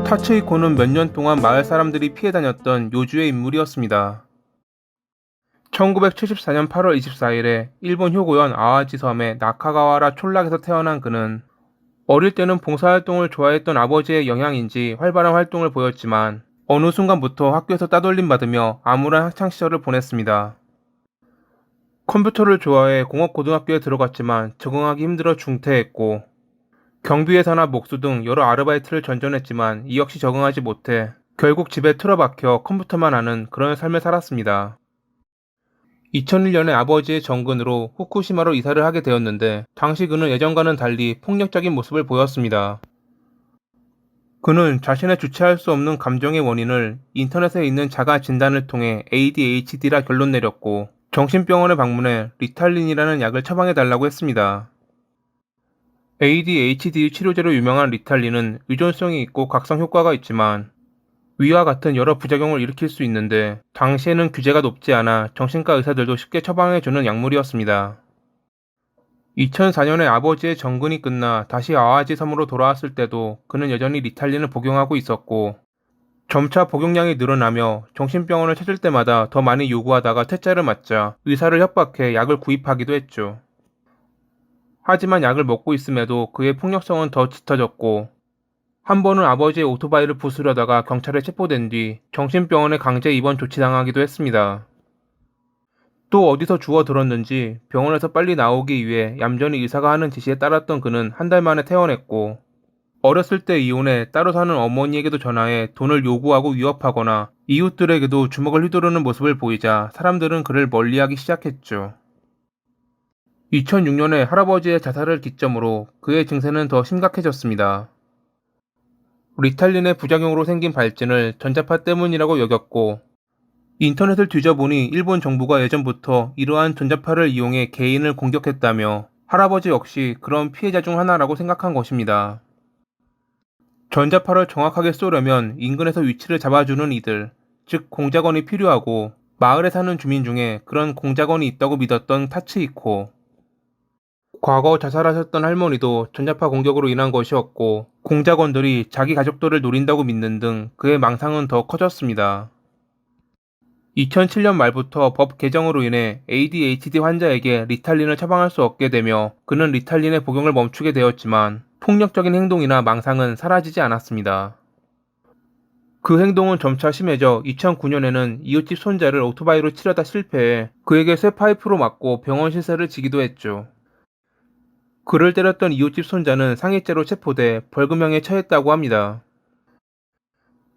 타츠히코는 몇 년 동안 마을 사람들이 피해 다녔던 요주의 인물이었습니다. 1974년 8월 24일에 일본 효고현 아와지 섬의 나카가와라 촌락에서 태어난 그는 어릴 때는 봉사활동을 좋아했던 아버지의 영향인지 활발한 활동을 보였지만 어느 순간부터 학교에서 따돌림 받으며 암울한 학창시절을 보냈습니다. 컴퓨터를 좋아해 공업고등학교에 들어갔지만 적응하기 힘들어 중퇴했고 경비회사나 목수 등 여러 아르바이트를 전전했지만 이 역시 적응하지 못해 결국 집에 틀어박혀 컴퓨터만 하는 그런 삶을 살았습니다. 2001년에 아버지의 정근으로 후쿠시마로 이사를 하게 되었는데 당시 그는 예전과는 달리 폭력적인 모습을 보였습니다. 그는 자신의 주체할 수 없는 감정의 원인을 인터넷에 있는 자가 진단을 통해 ADHD라 결론 내렸고 정신병원에 방문해 리탈린이라는 약을 처방해 달라고 했습니다. ADHD 치료제로 유명한 리탈린은 의존성이 있고 각성 효과가 있지만 위와 같은 여러 부작용을 일으킬 수 있는데 당시에는 규제가 높지 않아 정신과 의사들도 쉽게 처방해주는 약물이었습니다. 2004년에 아버지의 정근이 끝나 다시 아와지 섬으로 돌아왔을 때도 그는 여전히 리탈린을 복용하고 있었고 점차 복용량이 늘어나며 정신병원을 찾을 때마다 더 많이 요구하다가 퇴짜를 맞자 의사를 협박해 약을 구입하기도 했죠. 하지만 약을 먹고 있음에도 그의 폭력성은 더 짙어졌고 한 번은 아버지의 오토바이를 부수려다가 경찰에 체포된 뒤 정신병원에 강제 입원 조치당하기도 했습니다. 또 어디서 주워 들었는지 병원에서 빨리 나오기 위해 얌전히 의사가 하는 지시에 따랐던 그는 한 달 만에 퇴원했고 어렸을 때 이혼해 따로 사는 어머니에게도 전화해 돈을 요구하고 위협하거나 이웃들에게도 주먹을 휘두르는 모습을 보이자 사람들은 그를 멀리하기 시작했죠. 2006년에 할아버지의 자살을 기점으로 그의 증세는 더 심각해졌습니다. 리탈린의 부작용으로 생긴 발진을 전자파 때문이라고 여겼고 인터넷을 뒤져보니 일본 정부가 예전부터 이러한 전자파를 이용해 개인을 공격했다며 할아버지 역시 그런 피해자 중 하나라고 생각한 것입니다. 전자파를 정확하게 쏘려면 인근에서 위치를 잡아주는 이들, 즉 공작원이 필요하고 마을에 사는 주민 중에 그런 공작원이 있다고 믿었던 타츠히코. 과거 자살하셨던 할머니도 전자파 공격으로 인한 것이었고 공작원들이 자기 가족들을 노린다고 믿는 등 그의 망상은 더 커졌습니다. 2007년 말부터 법 개정으로 인해 ADHD 환자에게 리탈린을 처방할 수 없게 되며 그는 리탈린의 복용을 멈추게 되었지만 폭력적인 행동이나 망상은 사라지지 않았습니다. 그 행동은 점차 심해져 2009년에는 이웃집 손자를 오토바이로 치려다 실패해 그에게 쇠파이프로 맞고 병원 실세를 지기도 했죠. 그를 때렸던 이웃집 손자는 상해죄로 체포돼 벌금형에 처했다고 합니다.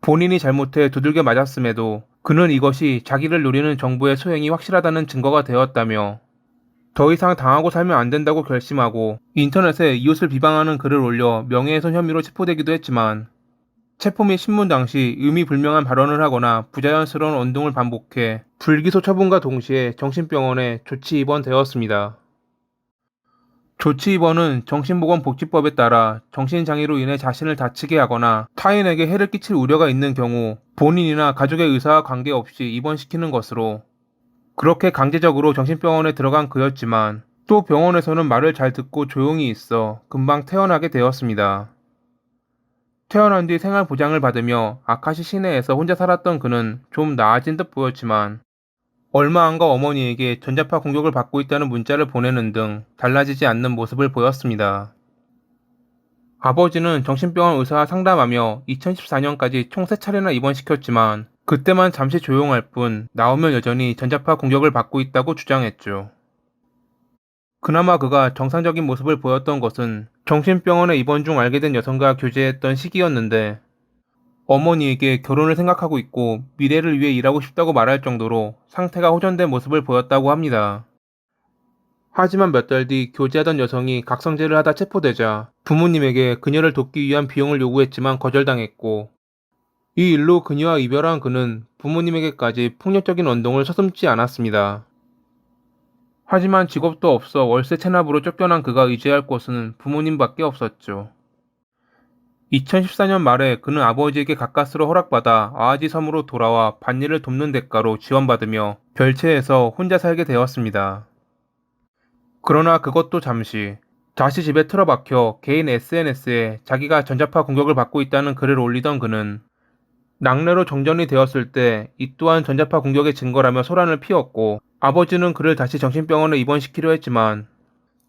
본인이 잘못해 두들겨 맞았음에도 그는 이것이 자기를 노리는 정부의 소행이 확실하다는 증거가 되었다며 더 이상 당하고 살면 안 된다고 결심하고 인터넷에 이웃을 비방하는 글을 올려 명예훼손 혐의로 체포되기도 했지만 체포 및 신문 당시 의미불명한 발언을 하거나 부자연스러운 언동을 반복해 불기소 처분과 동시에 정신병원에 조치 입원되었습니다. 조치 입원은 정신보건복지법에 따라 정신장애로 인해 자신을 다치게 하거나 타인에게 해를 끼칠 우려가 있는 경우 본인이나 가족의 의사와 관계없이 입원시키는 것으로 그렇게 강제적으로 정신병원에 들어간 그였지만 또 병원에서는 말을 잘 듣고 조용히 있어 금방 퇴원하게 되었습니다. 퇴원한 뒤 생활보장을 받으며 아카시 시내에서 혼자 살았던 그는 좀 나아진 듯 보였지만 얼마 안가 어머니에게 전자파 공격을 받고 있다는 문자를 보내는 등 달라지지 않는 모습을 보였습니다. 아버지는 정신병원 의사와 상담하며 2014년까지 총 3차례나 입원시켰지만 그때만 잠시 조용할 뿐 나오면 여전히 전자파 공격을 받고 있다고 주장했죠. 그나마 그가 정상적인 모습을 보였던 것은 정신병원에 입원 중 알게 된 여성과 교제했던 시기였는데 어머니에게 결혼을 생각하고 있고 미래를 위해 일하고 싶다고 말할 정도로 상태가 호전된 모습을 보였다고 합니다. 하지만 몇 달 뒤 교제하던 여성이 각성제를 하다 체포되자 부모님에게 그녀를 돕기 위한 비용을 요구했지만 거절당했고 이 일로 그녀와 이별한 그는 부모님에게까지 폭력적인 언동을 서슴지 않았습니다. 하지만 직업도 없어 월세 체납으로 쫓겨난 그가 의지할 곳은 부모님밖에 없었죠. 2014년 말에 그는 아버지에게 가까스로 허락받아 아하지 섬으로 돌아와 밭일을 돕는 대가로 지원받으며 별채에서 혼자 살게 되었습니다. 그러나 그것도 잠시. 다시 집에 틀어박혀 개인 SNS에 자기가 전자파 공격을 받고 있다는 글을 올리던 그는 낙뢰로 정전이 되었을 때 이 또한 전자파 공격의 증거라며 소란을 피웠고, 아버지는 그를 다시 정신병원에 입원시키려 했지만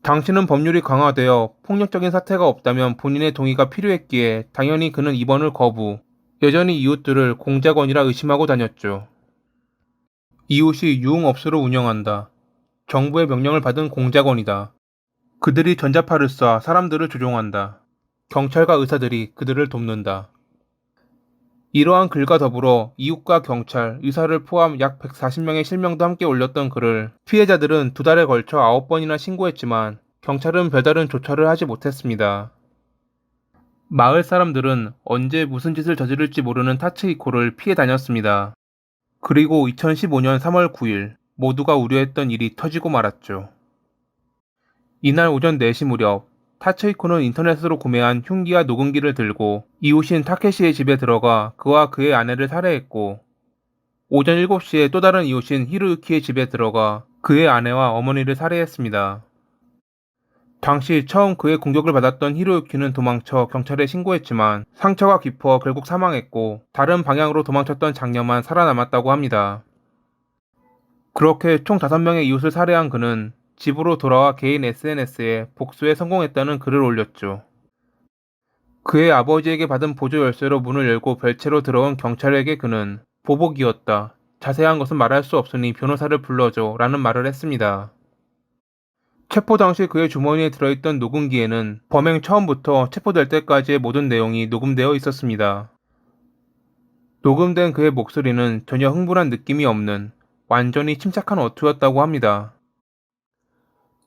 당시는 법률이 강화되어 폭력적인 사태가 없다면 본인의 동의가 필요했기에 당연히 그는 입원을 거부. 여전히 이웃들을 공작원이라 의심하고 다녔죠. 이웃이 유흥업소를 운영한다. 정부의 명령을 받은 공작원이다. 그들이 전자파를 쏴 사람들을 조종한다. 경찰과 의사들이 그들을 돕는다. 이러한 글과 더불어 이웃과 경찰, 의사를 포함 약 140명의 실명도 함께 올렸던 글을 피해자들은 2달에 걸쳐 9번이나 신고했지만 경찰은 별다른 조처를 하지 못했습니다. 마을 사람들은 언제 무슨 짓을 저지를지 모르는 타츠히코를 피해 다녔습니다. 그리고 2015년 3월 9일 모두가 우려했던 일이 터지고 말았죠. 이날 오전 4시 무렵 타츠히코는 인터넷으로 구매한 흉기와 녹음기를 들고 이웃인 타케시의 집에 들어가 그와 그의 아내를 살해했고, 오전 7시에 또 다른 이웃인 히로유키의 집에 들어가 그의 아내와 어머니를 살해했습니다. 당시 처음 그의 공격을 받았던 히로유키는 도망쳐 경찰에 신고했지만 상처가 깊어 결국 사망했고, 다른 방향으로 도망쳤던 장녀만 살아남았다고 합니다. 그렇게 총 5명의 이웃을 살해한 그는 집으로 돌아와 개인 SNS에 복수에 성공했다는 글을 올렸죠. 그의 아버지에게 받은 보조 열쇠로 문을 열고 별채로 들어온 경찰에게 그는 보복이었다. 자세한 것은 말할 수 없으니 변호사를 불러줘 라는 말을 했습니다. 체포 당시 그의 주머니에 들어있던 녹음기에는 범행 처음부터 체포될 때까지의 모든 내용이 녹음되어 있었습니다. 녹음된 그의 목소리는 전혀 흥분한 느낌이 없는 완전히 침착한 어투였다고 합니다.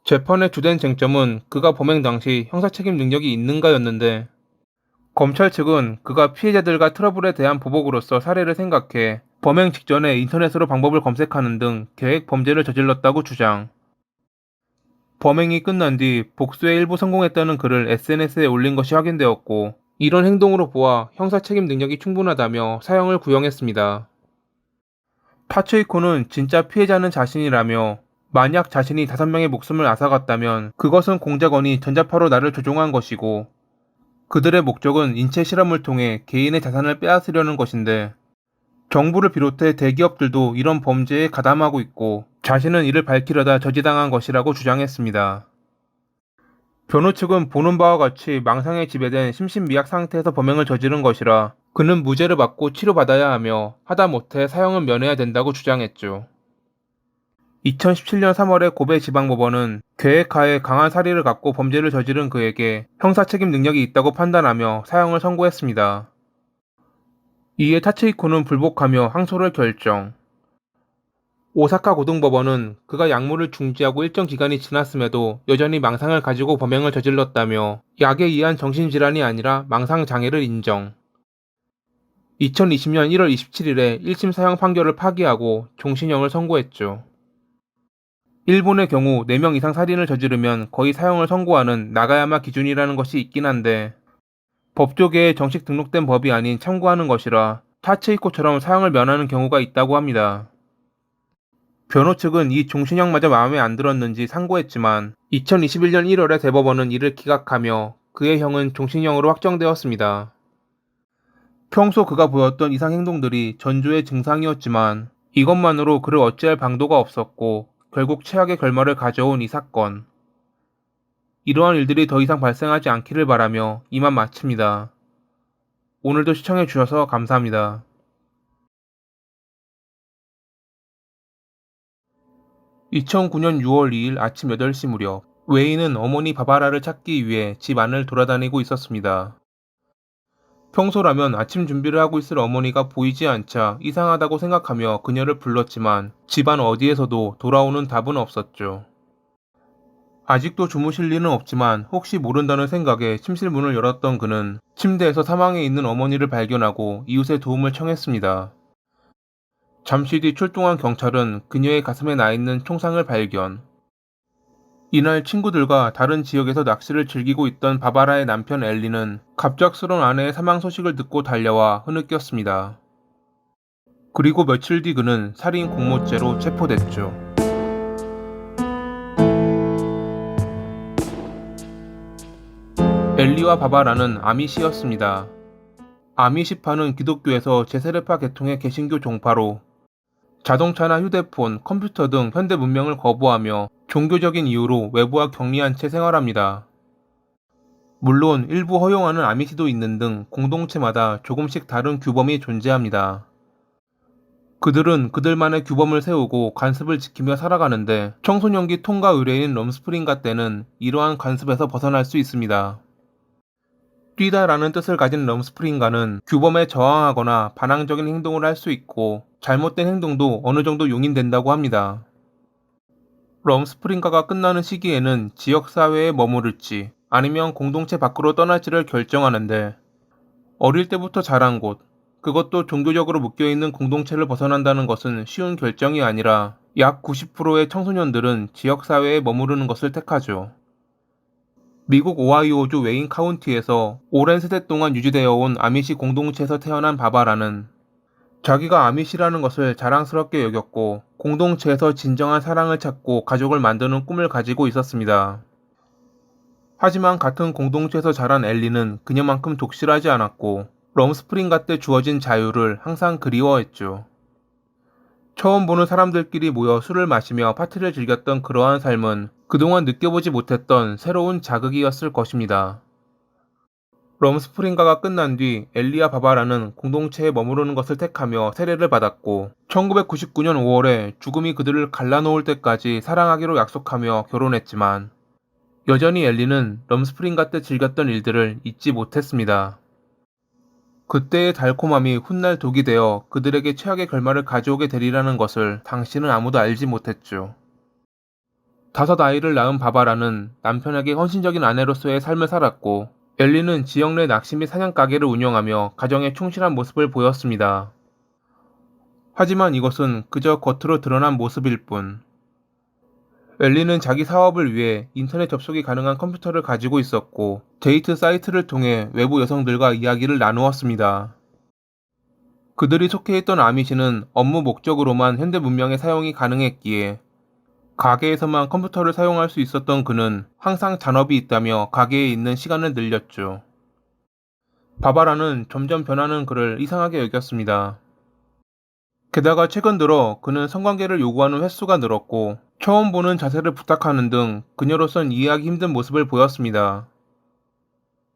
재판의 주된 쟁점은 그가 범행 당시 형사책임 능력이 있는가였는데, 검찰 측은 그가 피해자들과 트러블에 대한 보복으로서 살해를 생각해 범행 직전에 인터넷으로 방법을 검색하는 등 계획 범죄를 저질렀다고 주장. 범행이 끝난 뒤 복수에 일부 성공했다는 글을 SNS에 올린 것이 확인되었고, 이런 행동으로 보아 형사책임 능력이 충분하다며 사형을 구형했습니다. 타츠히코는 진짜 피해자는 자신이라며, 만약 자신이 5명의 목숨을 앗아갔다면 그것은 공작원이 전자파로 나를 조종한 것이고, 그들의 목적은 인체 실험을 통해 개인의 자산을 빼앗으려는 것인데, 정부를 비롯해 대기업들도 이런 범죄에 가담하고 있고 자신은 이를 밝히려다 저지당한 것이라고 주장했습니다. 변호 측은 보는 바와 같이 망상에 지배된 심신미약 상태에서 범행을 저지른 것이라 그는 무죄를 받고 치료받아야 하며 하다못해 사형은 면해야 된다고 주장했죠. 2017년 3월에 고베 지방법원은 계획하에 강한 사리를 갖고 범죄를 저지른 그에게 형사책임 능력이 있다고 판단하며 사형을 선고했습니다. 이에 타츠히코는 불복하며 항소를 결정. 오사카 고등법원은 그가 약물을 중지하고 일정 기간이 지났음에도 여전히 망상을 가지고 범행을 저질렀다며 약에 의한 정신질환이 아니라 망상장애를 인정. 2020년 1월 27일에 1심 사형 판결을 파기하고 종신형을 선고했죠. 일본의 경우 4명 이상 살인을 저지르면 거의 사형을 선고하는 나가야마 기준이라는 것이 있긴 한데, 법조계에 정식 등록된 법이 아닌 참고하는 것이라 타츠히코처럼 사형을 면하는 경우가 있다고 합니다. 변호 측은 이 종신형마저 마음에 안 들었는지 상고했지만 2021년 1월에 대법원은 이를 기각하며 그의 형은 종신형으로 확정되었습니다. 평소 그가 보였던 이상 행동들이 전조의 증상이었지만 이것만으로 그를 어찌할 방도가 없었고 결국 최악의 결말을 가져온 이 사건. 이러한 일들이 더 이상 발생하지 않기를 바라며 이만 마칩니다. 오늘도 시청해주셔서 감사합니다. 2009년 6월 2일 아침 8시 무렵, 웨이는 어머니 바바라를 찾기 위해 집 안을 돌아다니고 있었습니다. 평소라면 아침 준비를 하고 있을 어머니가 보이지 않자 이상하다고 생각하며 그녀를 불렀지만 집안 어디에서도 돌아오는 답은 없었죠. 아직도 주무실 리는 없지만 혹시 모른다는 생각에 침실 문을 열었던 그는 침대에서 사망해 있는 어머니를 발견하고 이웃의 도움을 청했습니다. 잠시 뒤 출동한 경찰은 그녀의 가슴에 나 있는 총상을 발견. 이날 친구들과 다른 지역에서 낚시를 즐기고 있던 바바라의 남편 엘리는 갑작스러운 아내의 사망 소식을 듣고 달려와 흐느꼈습니다. 그리고 며칠 뒤 그는 살인 공모죄로 체포됐죠. 엘리와 바바라는 아미시였습니다. 아미시파는 기독교에서 제세례파 계통의 개신교 종파로 자동차나 휴대폰, 컴퓨터 등 현대 문명을 거부하며 종교적인 이유로 외부와 격리한 채 생활합니다. 물론 일부 허용하는 아미시도 있는 등 공동체마다 조금씩 다른 규범이 존재합니다. 그들은 그들만의 규범을 세우고 관습을 지키며 살아가는데 청소년기 통과 의뢰인 럼스프링가 때는 이러한 관습에서 벗어날 수 있습니다. 뛰다라는 뜻을 가진 럼스프링가는 규범에 저항하거나 반항적인 행동을 할 수 있고 잘못된 행동도 어느 정도 용인된다고 합니다. 럼스프링가가 끝나는 시기에는 지역사회에 머무를지 아니면 공동체 밖으로 떠날지를 결정하는데 어릴 때부터 자란 곳, 그것도 종교적으로 묶여있는 공동체를 벗어난다는 것은 쉬운 결정이 아니라 약 90%의 청소년들은 지역사회에 머무르는 것을 택하죠. 미국 오하이오주 웨인 카운티에서 오랜 세대 동안 유지되어 온 아미시 공동체에서 태어난 바바라는 자기가 아미시라는 것을 자랑스럽게 여겼고 공동체에서 진정한 사랑을 찾고 가족을 만드는 꿈을 가지고 있었습니다. 하지만 같은 공동체에서 자란 엘리는 그녀만큼 독실하지 않았고 럼스프링가 때 주어진 자유를 항상 그리워했죠. 처음 보는 사람들끼리 모여 술을 마시며 파티를 즐겼던 그러한 삶은 그동안 느껴보지 못했던 새로운 자극이었을 것입니다. 럼스프링가가 끝난 뒤 엘리와 바바라는 공동체에 머무르는 것을 택하며 세례를 받았고 1999년 5월에 죽음이 그들을 갈라놓을 때까지 사랑하기로 약속하며 결혼했지만 여전히 엘리는 럼스프링가 때 즐겼던 일들을 잊지 못했습니다. 그때의 달콤함이 훗날 독이 되어 그들에게 최악의 결말을 가져오게 되리라는 것을 당시는 아무도 알지 못했죠. 5아이를 낳은 바바라는 남편에게 헌신적인 아내로서의 삶을 살았고 엘리는 지역 내 낚시 및 사냥 가게를 운영하며 가정에 충실한 모습을 보였습니다. 하지만 이것은 그저 겉으로 드러난 모습일 뿐. 엘리는 자기 사업을 위해 인터넷 접속이 가능한 컴퓨터를 가지고 있었고 데이트 사이트를 통해 외부 여성들과 이야기를 나누었습니다. 그들이 속해 있던 아미시는 업무 목적으로만 현대 문명의 사용이 가능했기에 가게에서만 컴퓨터를 사용할 수 있었던 그는 항상 잔업이 있다며 가게에 있는 시간을 늘렸죠. 바바라는 점점 변하는 그를 이상하게 여겼습니다. 게다가 최근 들어 그는 성관계를 요구하는 횟수가 늘었고 처음 보는 자세를 부탁하는 등 그녀로선 이해하기 힘든 모습을 보였습니다.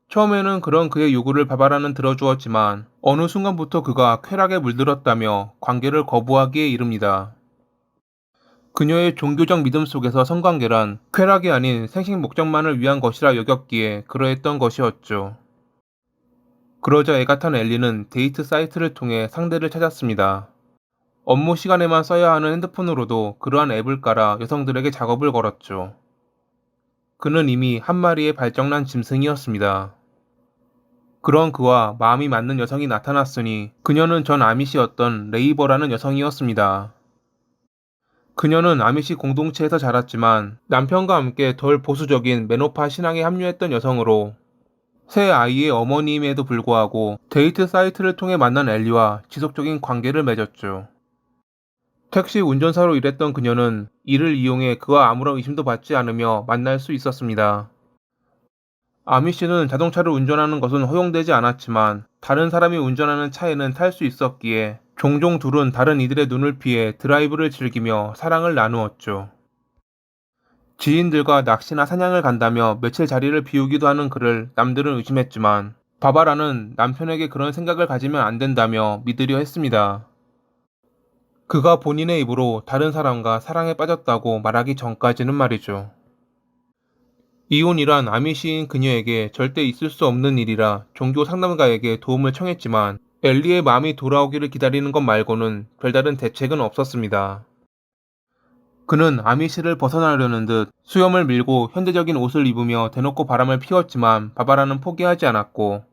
처음에는 그런 그의 요구를 바바라는 들어주었지만 어느 순간부터 그가 쾌락에 물들었다며 관계를 거부하기에 이릅니다. 그녀의 종교적 믿음 속에서 성관계란 쾌락이 아닌 생식 목적만을 위한 것이라 여겼기에 그러했던 것이었죠. 그러자 애가 탄 엘리는 데이트 사이트를 통해 상대를 찾았습니다. 업무 시간에만 써야 하는 핸드폰으로도 그러한 앱을 깔아 여성들에게 작업을 걸었죠. 그는 이미 한 마리의 발정난 짐승이었습니다. 그런 그와 마음이 맞는 여성이 나타났으니 그녀는 전 아미시였던 레이버라는 여성이었습니다. 그녀는 아미시 공동체에서 자랐지만 남편과 함께 덜 보수적인 메노파 신앙에 합류했던 여성으로 새 아이의 어머니임에도 불구하고 데이트 사이트를 통해 만난 엘리와 지속적인 관계를 맺었죠. 택시 운전사로 일했던 그녀는 이를 이용해 그와 아무런 의심도 받지 않으며 만날 수 있었습니다. 아미씨는 자동차를 운전하는 것은 허용되지 않았지만 다른 사람이 운전하는 차에는 탈 수 있었기에 종종 둘은 다른 이들의 눈을 피해 드라이브를 즐기며 사랑을 나누었죠. 지인들과 낚시나 사냥을 간다며 며칠 자리를 비우기도 하는 그를 남들은 의심했지만 바바라는 남편에게 그런 생각을 가지면 안 된다며 믿으려 했습니다. 그가 본인의 입으로 다른 사람과 사랑에 빠졌다고 말하기 전까지는 말이죠. 이혼이란 아미시인 그녀에게 절대 있을 수 없는 일이라 종교 상담가에게 도움을 청했지만 엘리의 마음이 돌아오기를 기다리는 것 말고는 별다른 대책은 없었습니다. 그는 아미시를 벗어나려는 듯 수염을 밀고 현대적인 옷을 입으며 대놓고 바람을 피웠지만 바바라는 포기하지 않았고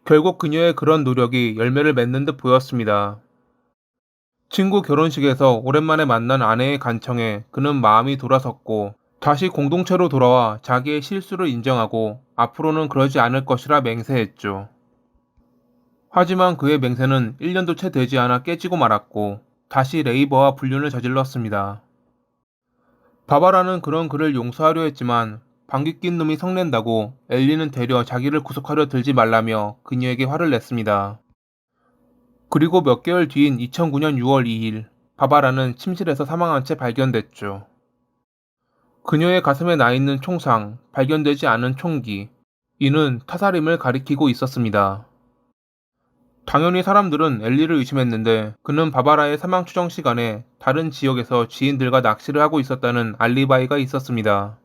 결국 그녀의 그런 노력이 열매를 맺는 듯 보였습니다. 친구 결혼식에서 오랜만에 만난 아내의 간청에 그는 마음이 돌아섰고 다시 공동체로 돌아와 자기의 실수를 인정하고 앞으로는 그러지 않을 것이라 맹세했죠. 하지만 그의 맹세는 1년도 채 되지 않아 깨지고 말았고 다시 레이버와 불륜을 저질렀습니다. 바바라는 그런 그를 용서하려 했지만 방귀 낀 놈이 성낸다고 엘리는 되려 자기를 구속하려 들지 말라며 그녀에게 화를 냈습니다. 그리고 몇 개월 뒤인 2009년 6월 2일 바바라는 침실에서 사망한 채 발견됐죠. 그녀의 가슴에 나 있는 총상, 발견되지 않은 총기, 이는 타살임을 가리키고 있었습니다. 당연히 사람들은 엘리를 의심했는데 그는 바바라의 사망 추정 시간에 다른 지역에서 지인들과 낚시를 하고 있었다는 알리바이가 있었습니다.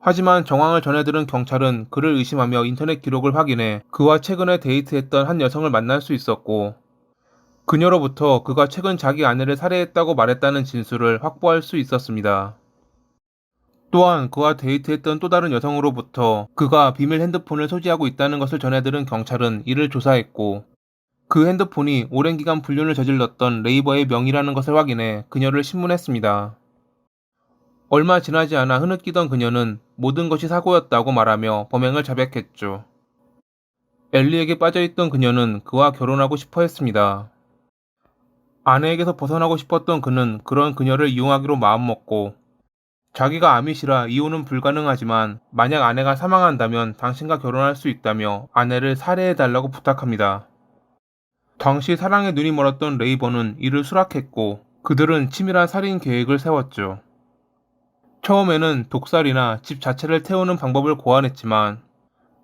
하지만 정황을 전해들은 경찰은 그를 의심하며 인터넷 기록을 확인해 그와 최근에 데이트했던 한 여성을 만날 수 있었고 그녀로부터 그가 최근 자기 아내를 살해했다고 말했다는 진술을 확보할 수 있었습니다. 또한 그와 데이트했던 또 다른 여성으로부터 그가 비밀 핸드폰을 소지하고 있다는 것을 전해들은 경찰은 이를 조사했고 그 핸드폰이 오랜 기간 불륜을 저질렀던 레이버의 명의라는 것을 확인해 그녀를 신문했습니다. 얼마 지나지 않아 흐느끼던 그녀는 모든 것이 사고였다고 말하며 범행을 자백했죠. 엘리에게 빠져있던 그녀는 그와 결혼하고 싶어 했습니다. 아내에게서 벗어나고 싶었던 그는 그런 그녀를 이용하기로 마음먹고 자기가 아밋이라 이혼은 불가능하지만 만약 아내가 사망한다면 당신과 결혼할 수 있다며 아내를 살해해달라고 부탁합니다. 당시 사랑에 눈이 멀었던 레이버는 이를 수락했고 그들은 치밀한 살인 계획을 세웠죠. 처음에는 독살이나 집 자체를 태우는 방법을 고안했지만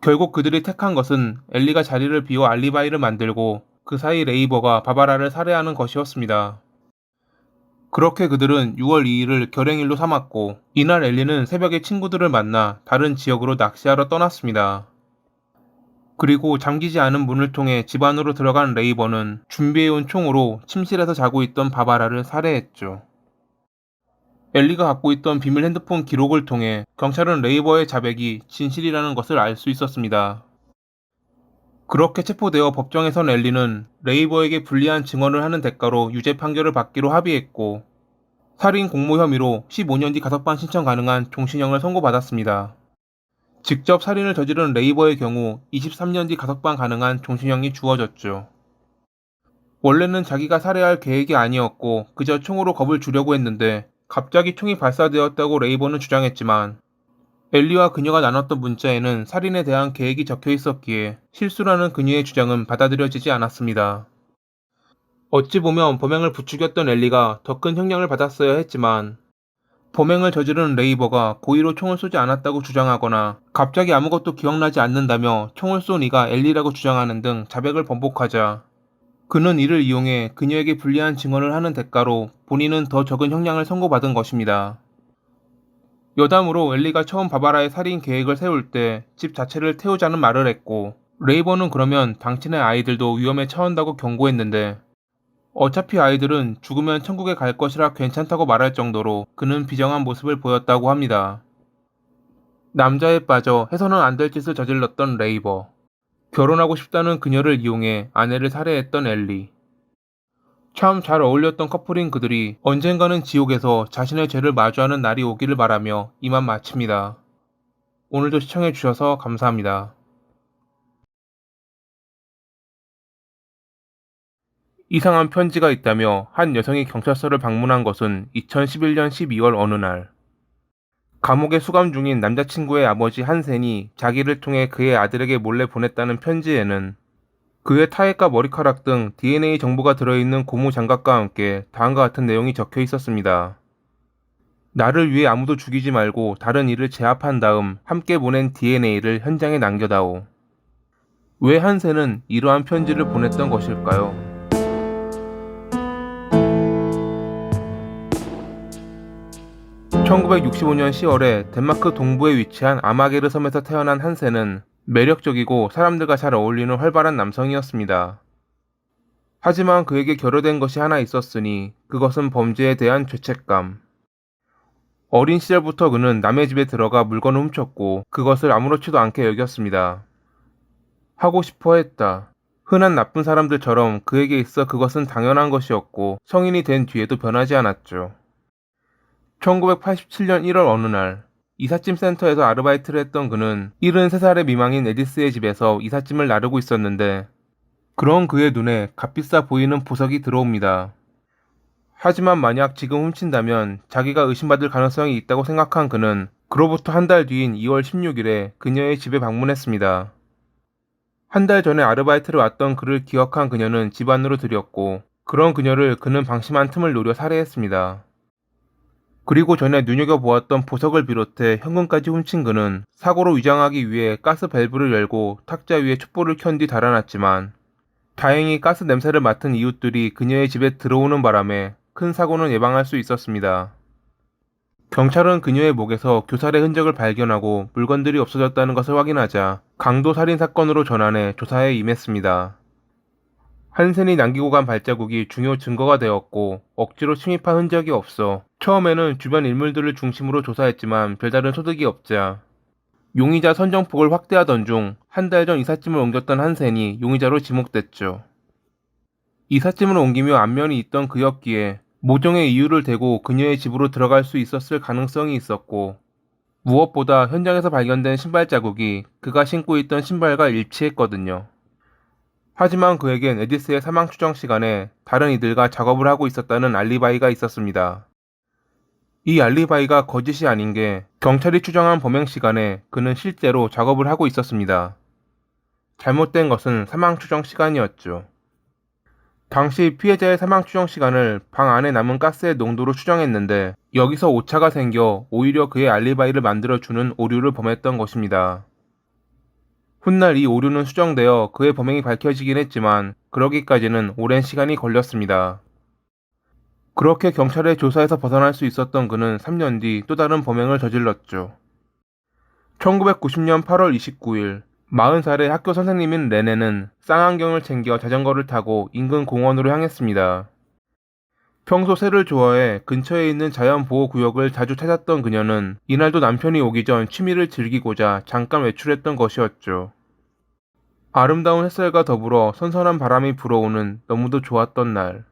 결국 그들이 택한 것은 엘리가 자리를 비워 알리바이를 만들고 그 사이 레이버가 바바라를 살해하는 것이었습니다. 그렇게 그들은 6월 2일을 결행일로 삼았고 이날 엘리는 새벽에 친구들을 만나 다른 지역으로 낚시하러 떠났습니다. 그리고 잠기지 않은 문을 통해 집 안으로 들어간 레이버는 준비해온 총으로 침실에서 자고 있던 바바라를 살해했죠. 엘리가 갖고 있던 비밀 핸드폰 기록을 통해 경찰은 레이버의 자백이 진실이라는 것을 알 수 있었습니다. 그렇게 체포되어 법정에 선 엘리는 레이버에게 불리한 증언을 하는 대가로 유죄 판결을 받기로 합의했고 살인 공모 혐의로 15년 뒤 가석방 신청 가능한 종신형을 선고받았습니다. 직접 살인을 저지른 레이버의 경우 23년 뒤 가석방 가능한 종신형이 주어졌죠. 원래는 자기가 살해할 계획이 아니었고 그저 총으로 겁을 주려고 했는데 갑자기 총이 발사되었다고 레이버는 주장했지만 엘리와 그녀가 나눴던 문자에는 살인에 대한 계획이 적혀 있었기에 실수라는 그녀의 주장은 받아들여지지 않았습니다. 어찌 보면 범행을 부추겼던 엘리가 더 큰 형량을 받았어야 했지만 범행을 저지른 레이버가 고의로 총을 쏘지 않았다고 주장하거나 갑자기 아무것도 기억나지 않는다며 총을 쏜 이가 엘리라고 주장하는 등 자백을 번복하자 그는 이를 이용해 그녀에게 불리한 증언을 하는 대가로 본인은 더 적은 형량을 선고받은 것입니다. 여담으로 엘리가 처음 바바라의 살인 계획을 세울 때 집 자체를 태우자는 말을 했고 레이버는 그러면 당신의 아이들도 위험에 처한다고 경고했는데 어차피 아이들은 죽으면 천국에 갈 것이라 괜찮다고 말할 정도로 그는 비정한 모습을 보였다고 합니다. 남자에 빠져 해서는 안 될 짓을 저질렀던 레이버. 결혼하고 싶다는 그녀를 이용해 아내를 살해했던 엘리. 참 잘 어울렸던 커플인 그들이 언젠가는 지옥에서 자신의 죄를 마주하는 날이 오기를 바라며 이만 마칩니다. 오늘도 시청해주셔서 감사합니다. 이상한 편지가 있다며 한 여성이 경찰서를 방문한 것은 2011년 12월 어느 날. 감옥에 수감 중인 남자친구의 아버지 한센이 자기를 통해 그의 아들에게 몰래 보냈다는 편지에는 그의 타액과 머리카락 등 DNA 정보가 들어있는 고무 장갑과 함께 다음과 같은 내용이 적혀 있었습니다. 나를 위해 아무도 죽이지 말고 다른 이를 제압한 다음 함께 보낸 DNA를 현장에 남겨다오. 왜 한센은 이러한 편지를 보냈던 것일까요? 1965년 10월에 덴마크 동부에 위치한 아마게르 섬에서 태어난 한센은 매력적이고 사람들과 잘 어울리는 활발한 남성이었습니다. 하지만 그에게 결여된 것이 하나 있었으니 그것은 범죄에 대한 죄책감. 어린 시절부터 그는 남의 집에 들어가 물건을 훔쳤고 그것을 아무렇지도 않게 여겼습니다. 하고 싶어 했다. 흔한 나쁜 사람들처럼 그에게 있어 그것은 당연한 것이었고 성인이 된 뒤에도 변하지 않았죠. 1987년 1월 어느 날 이삿짐 센터에서 아르바이트를 했던 그는 73살 미망인 에디스의 집에서 이삿짐을 나르고 있었는데 그런 그의 눈에 값비싸 보이는 보석이 들어옵니다. 하지만 만약 지금 훔친다면 자기가 의심받을 가능성이 있다고 생각한 그는 그로부터 한 달 뒤인 2월 16일에 그녀의 집에 방문했습니다. 한 달 전에 아르바이트를 왔던 그를 기억한 그녀는 집 안으로 들였고 그런 그녀를 그는 방심한 틈을 노려 살해했습니다. 그리고 전에 눈여겨보았던 보석을 비롯해 현금까지 훔친 그는 사고로 위장하기 위해 가스 밸브를 열고 탁자 위에 촛불을 켠 뒤 달아났지만 다행히 가스 냄새를 맡은 이웃들이 그녀의 집에 들어오는 바람에 큰 사고는 예방할 수 있었습니다. 경찰은 그녀의 목에서 교살의 흔적을 발견하고 물건들이 없어졌다는 것을 확인하자 강도 살인 사건으로 전환해 조사에 임했습니다. 한센이 남기고 간 발자국이 중요 증거가 되었고 억지로 침입한 흔적이 없어 처음에는 주변 인물들을 중심으로 조사했지만 별다른 소득이 없자 용의자 선정폭을 확대하던 중 한 달 전 이삿짐을 옮겼던 한센이 용의자로 지목됐죠. 이삿짐을 옮기며 안면이 있던 그였기에 모종의 이유를 대고 그녀의 집으로 들어갈 수 있었을 가능성이 있었고 무엇보다 현장에서 발견된 신발 자국이 그가 신고 있던 신발과 일치했거든요. 하지만 그에겐 에디스의 사망 추정 시간에 다른 이들과 작업을 하고 있었다는 알리바이가 있었습니다. 이 알리바이가 거짓이 아닌 게 경찰이 추정한 범행 시간에 그는 실제로 작업을 하고 있었습니다. 잘못된 것은 사망 추정 시간이었죠. 당시 피해자의 사망 추정 시간을 방 안에 남은 가스의 농도로 추정했는데 여기서 오차가 생겨 오히려 그의 알리바이를 만들어주는 오류를 범했던 것입니다. 훗날 이 오류는 수정되어 그의 범행이 밝혀지긴 했지만 그러기까지는 오랜 시간이 걸렸습니다. 그렇게 경찰의 조사에서 벗어날 수 있었던 그는 3년 뒤 또 다른 범행을 저질렀죠. 1990년 8월 29일 40살의 학교 선생님인 레네는 쌍안경을 챙겨 자전거를 타고 인근 공원으로 향했습니다. 평소 새를 좋아해 근처에 있는 자연보호구역을 자주 찾았던 그녀는 이날도 남편이 오기 전 취미를 즐기고자 잠깐 외출했던 것이었죠. 아름다운 햇살과 더불어 선선한 바람이 불어오는 너무도 좋았던 날.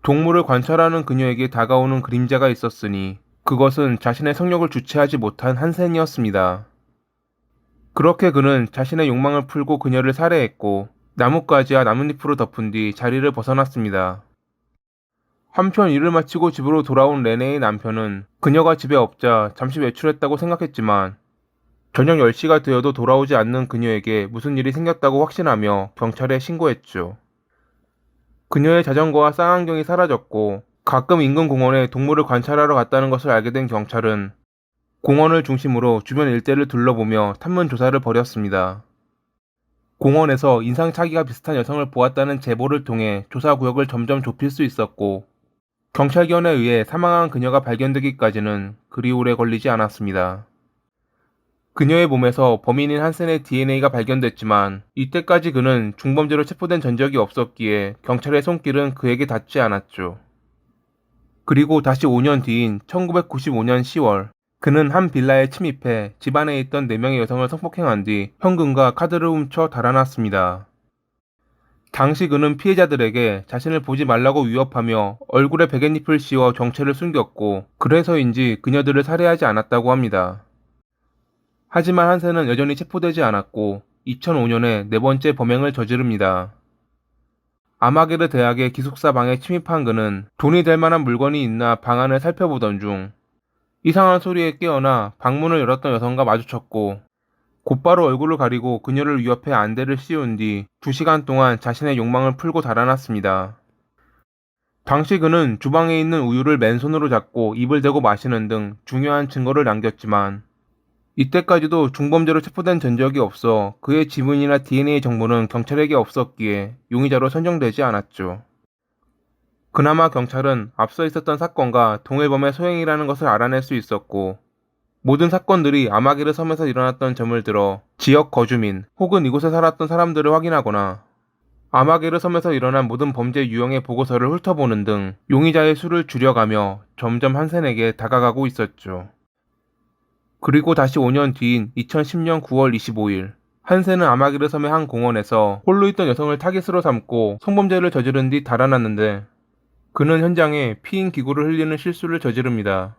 동물을 관찰하는 그녀에게 다가오는 그림자가 있었으니 그것은 자신의 성욕을 주체하지 못한 한센이었습니다. 그렇게 그는 자신의 욕망을 풀고 그녀를 살해했고 나뭇가지와 나뭇잎으로 덮은 뒤 자리를 벗어났습니다. 한편 일을 마치고 집으로 돌아온 레네의 남편은 그녀가 집에 없자 잠시 외출했다고 생각했지만 저녁 10시가 되어도 돌아오지 않는 그녀에게 무슨 일이 생겼다고 확신하며 경찰에 신고했죠. 그녀의 자전거와 쌍안경이 사라졌고 가끔 인근 공원에 동물을 관찰하러 갔다는 것을 알게 된 경찰은 공원을 중심으로 주변 일대를 둘러보며 탐문 조사를 벌였습니다. 공원에서 인상착의가 비슷한 여성을 보았다는 제보를 통해 조사 구역을 점점 좁힐 수 있었고 경찰견에 의해 사망한 그녀가 발견되기까지는 그리 오래 걸리지 않았습니다. 그녀의 몸에서 범인인 한센의 DNA가 발견됐지만 이때까지 그는 중범죄로 체포된 전적이 없었기에 경찰의 손길은 그에게 닿지 않았죠. 그리고 다시 5년 뒤인 1995년 10월 그는 한 빌라에 침입해 집 안에 있던 4명의 여성을 성폭행한 뒤 현금과 카드를 훔쳐 달아났습니다. 당시 그는 피해자들에게 자신을 보지 말라고 위협하며 얼굴에 베갯잎을 씌워 정체를 숨겼고 그래서인지 그녀들을 살해하지 않았다고 합니다. 하지만 한센은 여전히 체포되지 않았고 2005년에 네 번째 범행을 저지릅니다. 아마게르 대학의 기숙사 방에 침입한 그는 돈이 될 만한 물건이 있나 방 안을 살펴보던 중 이상한 소리에 깨어나 방문을 열었던 여성과 마주쳤고 곧바로 얼굴을 가리고 그녀를 위협해 안대를 씌운 뒤 2시간 동안 자신의 욕망을 풀고 달아났습니다. 당시 그는 주방에 있는 우유를 맨손으로 잡고 입을 대고 마시는 등 중요한 증거를 남겼지만 이때까지도 중범죄로 체포된 전적이 없어 그의 지문이나 DNA 정보는 경찰에게 없었기에 용의자로 선정되지 않았죠. 그나마 경찰은 앞서 있었던 사건과 동일범의 소행이라는 것을 알아낼 수 있었고 모든 사건들이 아마게르 섬에서 일어났던 점을 들어 지역 거주민 혹은 이곳에 살았던 사람들을 확인하거나 아마게르 섬에서 일어난 모든 범죄 유형의 보고서를 훑어보는 등 용의자의 수를 줄여가며 점점 한센에게 다가가고 있었죠. 그리고 다시 5년 뒤인 2010년 9월 25일 한센은 아마게르 섬의 한 공원에서 홀로 있던 여성을 타깃으로 삼고 성범죄를 저지른 뒤 달아났는데 그는 현장에 피인 기구를 흘리는 실수를 저지릅니다.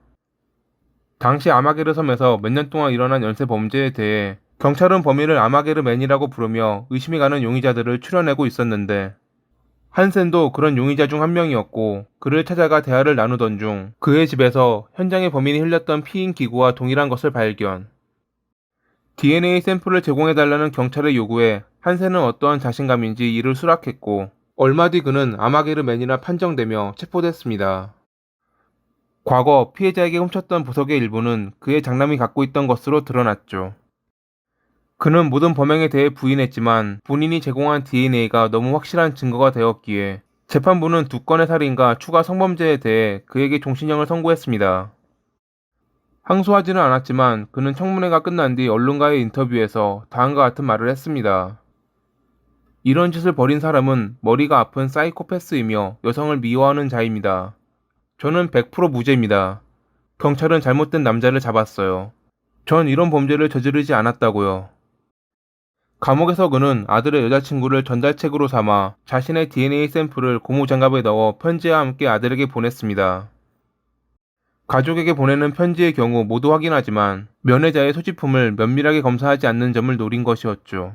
당시 아마게르 섬에서 몇 년 동안 일어난 연쇄 범죄에 대해 경찰은 범인을 아마게르맨이라고 부르며 의심이 가는 용의자들을 추려내고 있었는데, 한센도 그런 용의자 중 한 명이었고, 그를 찾아가 대화를 나누던 중 그의 집에서 현장에 범인이 흘렸던 피인 기구와 동일한 것을 발견. DNA 샘플을 제공해달라는 경찰의 요구에 한센은 어떠한 자신감인지 이를 수락했고, 얼마 뒤 그는 아마게르맨이라 판정되며 체포됐습니다. 과거 피해자에게 훔쳤던 보석의 일부는 그의 장남이 갖고 있던 것으로 드러났죠. 그는 모든 범행에 대해 부인했지만 본인이 제공한 DNA가 너무 확실한 증거가 되었기에 재판부는 2건의 살인과 추가 성범죄에 대해 그에게 종신형을 선고했습니다. 항소하지는 않았지만 그는 청문회가 끝난 뒤 언론과의 인터뷰에서 다음과 같은 말을 했습니다. 이런 짓을 벌인 사람은 머리가 아픈 사이코패스이며 여성을 미워하는 자입니다. 저는 100% 무죄입니다. 경찰은 잘못된 남자를 잡았어요. 전 이런 범죄를 저지르지 않았다고요. 감옥에서 그는 아들의 여자친구를 전달책으로 삼아 자신의 DNA 샘플을 고무장갑에 넣어 편지와 함께 아들에게 보냈습니다. 가족에게 보내는 편지의 경우 모두 확인하지만 면회자의 소지품을 면밀하게 검사하지 않는 점을 노린 것이었죠.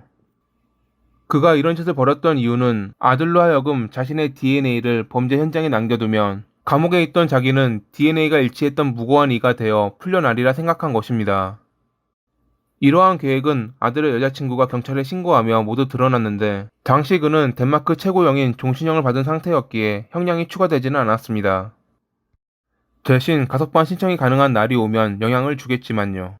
그가 이런 짓을 벌였던 이유는 아들로 하여금 자신의 DNA를 범죄 현장에 남겨두면 감옥에 있던 자기는 DNA가 일치했던 무고한 이가 되어 풀려나리라 생각한 것입니다. 이러한 계획은 아들의 여자친구가 경찰에 신고하며 모두 드러났는데, 당시 그는 덴마크 최고형인 종신형을 받은 상태였기에 형량이 추가되지는 않았습니다. 대신 가석방 신청이 가능한 날이 오면 영향을 주겠지만요.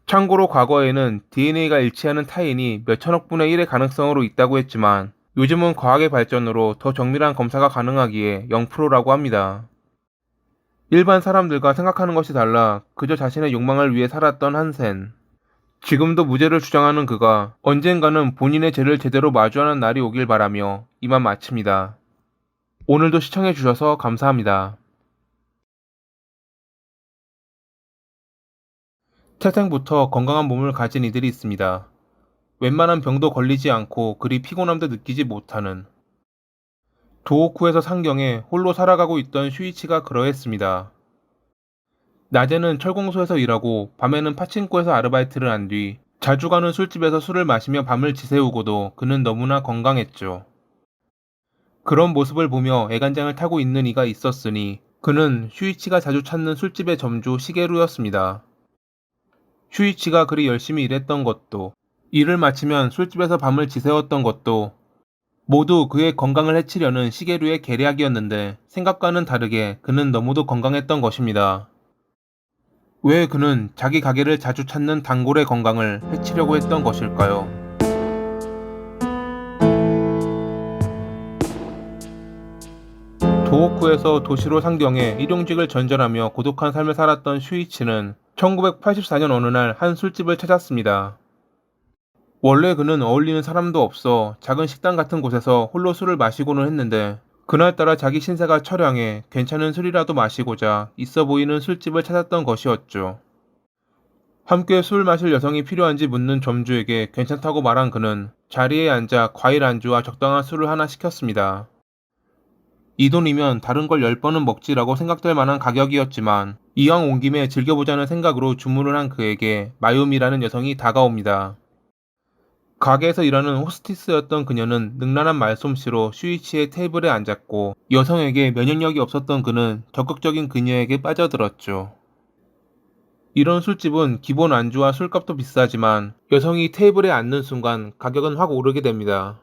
참고로 과거에는 DNA가 일치하는 타인이 몇천억 분의 1의 가능성으로 있다고 했지만, 요즘은 과학의 발전으로 더 정밀한 검사가 가능하기에 0%라고 합니다. 일반 사람들과 생각하는 것이 달라 그저 자신의 욕망을 위해 살았던 한센. 지금도 무죄를 주장하는 그가 언젠가는 본인의 죄를 제대로 마주하는 날이 오길 바라며 이만 마칩니다. 오늘도 시청해주셔서 감사합니다. 태생부터 건강한 몸을 가진 이들이 있습니다. 웬만한 병도 걸리지 않고 그리 피곤함도 느끼지 못하는. 도호쿠에서 상경에 홀로 살아가고 있던 슈이치가 그러했습니다. 낮에는 철공소에서 일하고 밤에는 파친코에서 아르바이트를 한 뒤 자주 가는 술집에서 술을 마시며 밤을 지새우고도 그는 너무나 건강했죠. 그런 모습을 보며 애간장을 타고 있는 이가 있었으니 그는 슈이치가 자주 찾는 술집의 점주 시게루였습니다. 슈이치가 그리 열심히 일했던 것도, 일을 마치면 술집에서 밤을 지새웠던 것도 모두 그의 건강을 해치려는 시게루의 계략이었는데, 생각과는 다르게 그는 너무도 건강했던 것입니다. 왜 그는 자기 가게를 자주 찾는 단골의 건강을 해치려고 했던 것일까요? 도호쿠에서 도시로 상경해 일용직을 전전하며 고독한 삶을 살았던 슈이치는 1984년 어느 날 한 술집을 찾았습니다. 원래 그는 어울리는 사람도 없어 작은 식당 같은 곳에서 홀로 술을 마시고는 했는데, 그날따라 자기 신세가 처량해 괜찮은 술이라도 마시고자 있어 보이는 술집을 찾았던 것이었죠. 함께 술 마실 여성이 필요한지 묻는 점주에게 괜찮다고 말한 그는 자리에 앉아 과일 안주와 적당한 술을 하나 시켰습니다. 이 돈이면 다른 걸 10번은 먹지라고 생각될 만한 가격이었지만, 이왕 온 김에 즐겨보자는 생각으로 주문을 한 그에게 마유미라는 여성이 다가옵니다. 가게에서 일하는 호스티스였던 그녀는 능란한 말솜씨로 슈이치의 테이블에 앉았고, 여성에게 면역력이 없었던 그는 적극적인 그녀에게 빠져들었죠. 이런 술집은 기본 안주와 술값도 비싸지만 여성이 테이블에 앉는 순간 가격은 확 오르게 됩니다.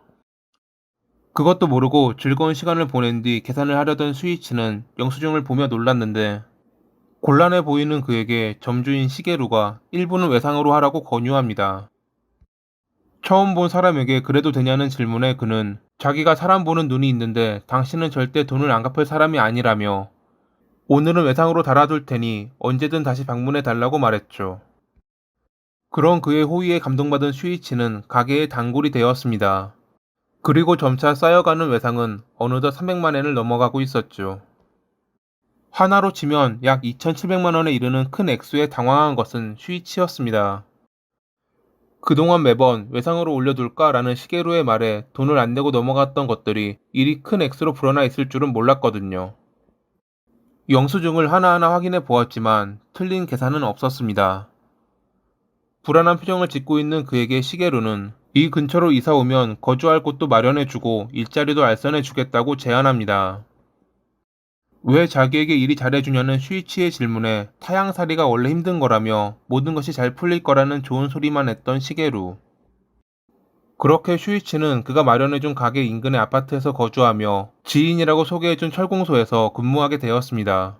그것도 모르고 즐거운 시간을 보낸 뒤 계산을 하려던 슈이치는 영수증을 보며 놀랐는데, 곤란해 보이는 그에게 점주인 시게루가 일부는 외상으로 하라고 권유합니다. 처음 본 사람에게 그래도 되냐는 질문에 그는 자기가 사람 보는 눈이 있는데 당신은 절대 돈을 안 갚을 사람이 아니라며, 오늘은 외상으로 달아둘 테니 언제든 다시 방문해 달라고 말했죠. 그런 그의 호의에 감동받은 슈이치는 가게의 단골이 되었습니다. 그리고 점차 쌓여가는 외상은 어느덧 300만 엔을 넘어가고 있었죠. 하나로 치면 약 2,700만 원에 이르는 큰 액수에 당황한 것은 슈이치였습니다. 그동안 매번 외상으로 올려둘까라는 시게루의 말에 돈을 안 내고 넘어갔던 것들이 이리 큰 액수로 불어나 있을 줄은 몰랐거든요. 영수증을 하나하나 확인해 보았지만 틀린 계산은 없었습니다. 불안한 표정을 짓고 있는 그에게 시게루는 이 근처로 이사 오면 거주할 곳도 마련해주고 일자리도 알선해주겠다고 제안합니다. 왜 자기에게 이리 잘해주냐는 슈이치의 질문에 타향살이가 원래 힘든 거라며 모든 것이 잘 풀릴 거라는 좋은 소리만 했던 시게루. 그렇게 슈이치는 그가 마련해준 가게 인근의 아파트에서 거주하며 지인이라고 소개해준 철공소에서 근무하게 되었습니다.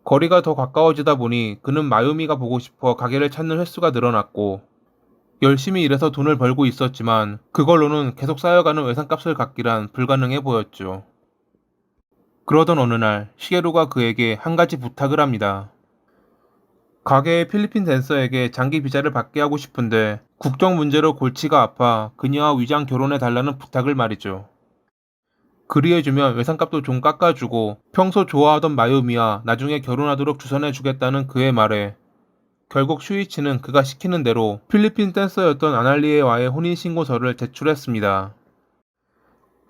거리가 더 가까워지다 보니 그는 마유미가 보고 싶어 가게를 찾는 횟수가 늘어났고 열심히 일해서 돈을 벌고 있었지만 그걸로는 계속 쌓여가는 외상값을 갚기란 불가능해 보였죠. 그러던 어느 날 시게루가 그에게 한 가지 부탁을 합니다. 가게의 필리핀 댄서에게 장기 비자를 받게 하고 싶은데 국적 문제로 골치가 아파 그녀와 위장 결혼해 달라는 부탁을 말이죠. 그리해주면 외상값도 좀 깎아주고 평소 좋아하던 마유미와 나중에 결혼하도록 주선해주겠다는 그의 말에 결국 슈이치는 그가 시키는 대로 필리핀 댄서였던 아날리에와의 혼인신고서를 제출했습니다.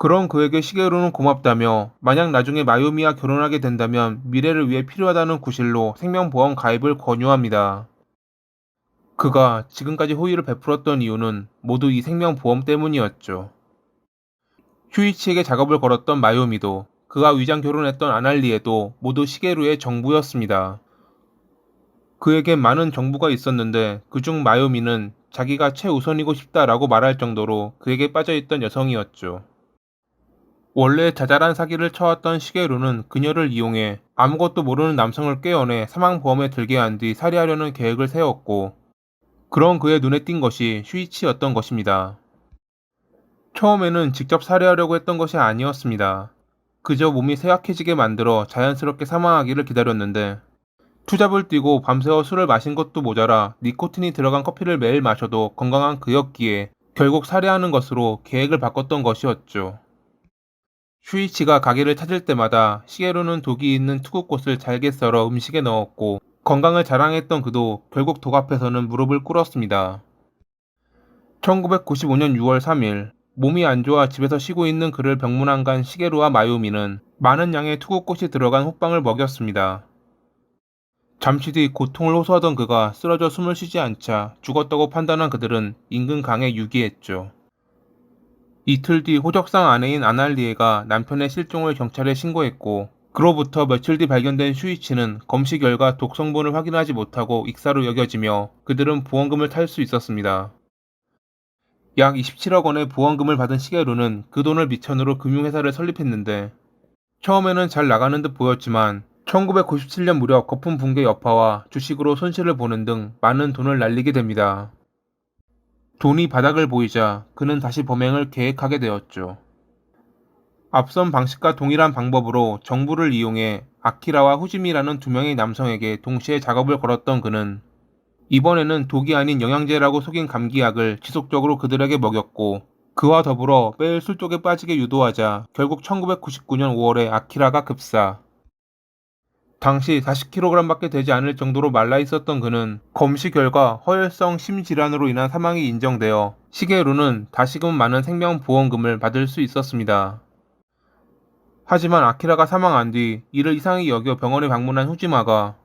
그런 그에게 시게루는 고맙다며 만약 나중에 마유미와 결혼하게 된다면 미래를 위해 필요하다는 구실로 생명보험 가입을 권유합니다. 그가 지금까지 호의를 베풀었던 이유는 모두 이 생명보험 때문이었죠. 슈이치에게 작업을 걸었던 마요미도 그가 위장 결혼했던 아날리에도 모두 시게루의 정부였습니다. 그에겐 많은 정보가 있었는데 그중 마요미는 자기가 최우선이고 싶다라고 말할 정도로 그에게 빠져있던 여성이었죠. 원래 자잘한 사기를 쳐왔던 시게루는 그녀를 이용해 아무것도 모르는 남성을 꿰어내 사망보험에 들게 한 뒤 살해하려는 계획을 세웠고 그런 그의 눈에 띈 것이 슈이치였던 것입니다. 처음에는 직접 살해하려고 했던 것이 아니었습니다. 그저 몸이 쇠약해지게 만들어 자연스럽게 사망하기를 기다렸는데 투잡을 뛰고 밤새워 술을 마신 것도 모자라 니코틴이 들어간 커피를 매일 마셔도 건강한 그였기에 결국 살해하는 것으로 계획을 바꿨던 것이었죠. 슈이치가 가게를 찾을 때마다 시게루는 독이 있는 투구꽃을 잘게 썰어 음식에 넣었고 건강을 자랑했던 그도 결국 독 앞에서는 무릎을 꿇었습니다. 1995년 6월 3일 몸이 안 좋아 집에서 쉬고 있는 그를 병문안 간 시게루와 마유미는 많은 양의 투구꽃이 들어간 호빵을 먹였습니다. 잠시 뒤 고통을 호소하던 그가 쓰러져 숨을 쉬지 않자 죽었다고 판단한 그들은 인근 강에 유기했죠. 이틀 뒤 호적상 아내인 아날리에가 남편의 실종을 경찰에 신고했고 그로부터 며칠 뒤 발견된 슈이치는 검시 결과 독 성분을 확인하지 못하고 익사로 여겨지며 그들은 보험금을 탈 수 있었습니다. 약 27억 원의 보험금을 받은 시게루는 그 돈을 미천으로 금융회사를 설립했는데 처음에는 잘 나가는 듯 보였지만 1997년 무렵 거품 붕괴 여파와 주식으로 손실을 보는 등 많은 돈을 날리게 됩니다. 돈이 바닥을 보이자 그는 다시 범행을 계획하게 되었죠. 앞선 방식과 동일한 방법으로 정부를 이용해 아키라와 후지미라는 두 명의 남성에게 동시에 작업을 걸었던 그는 이번에는 독이 아닌 영양제라고 속인 감기약을 지속적으로 그들에게 먹였고 그와 더불어 매일 술 쪽에 빠지게 유도하자 결국 1999년 5월에 아키라가 급사. 당시 40kg밖에 되지 않을 정도로 말라 있었던 그는 검시 결과 허혈성 심질환으로 인한 사망이 인정되어 시게루는 다시금 많은 생명보험금을 받을 수 있었습니다. 하지만 아키라가 사망한 뒤 이를 이상히 여겨 병원에 방문한 후지마가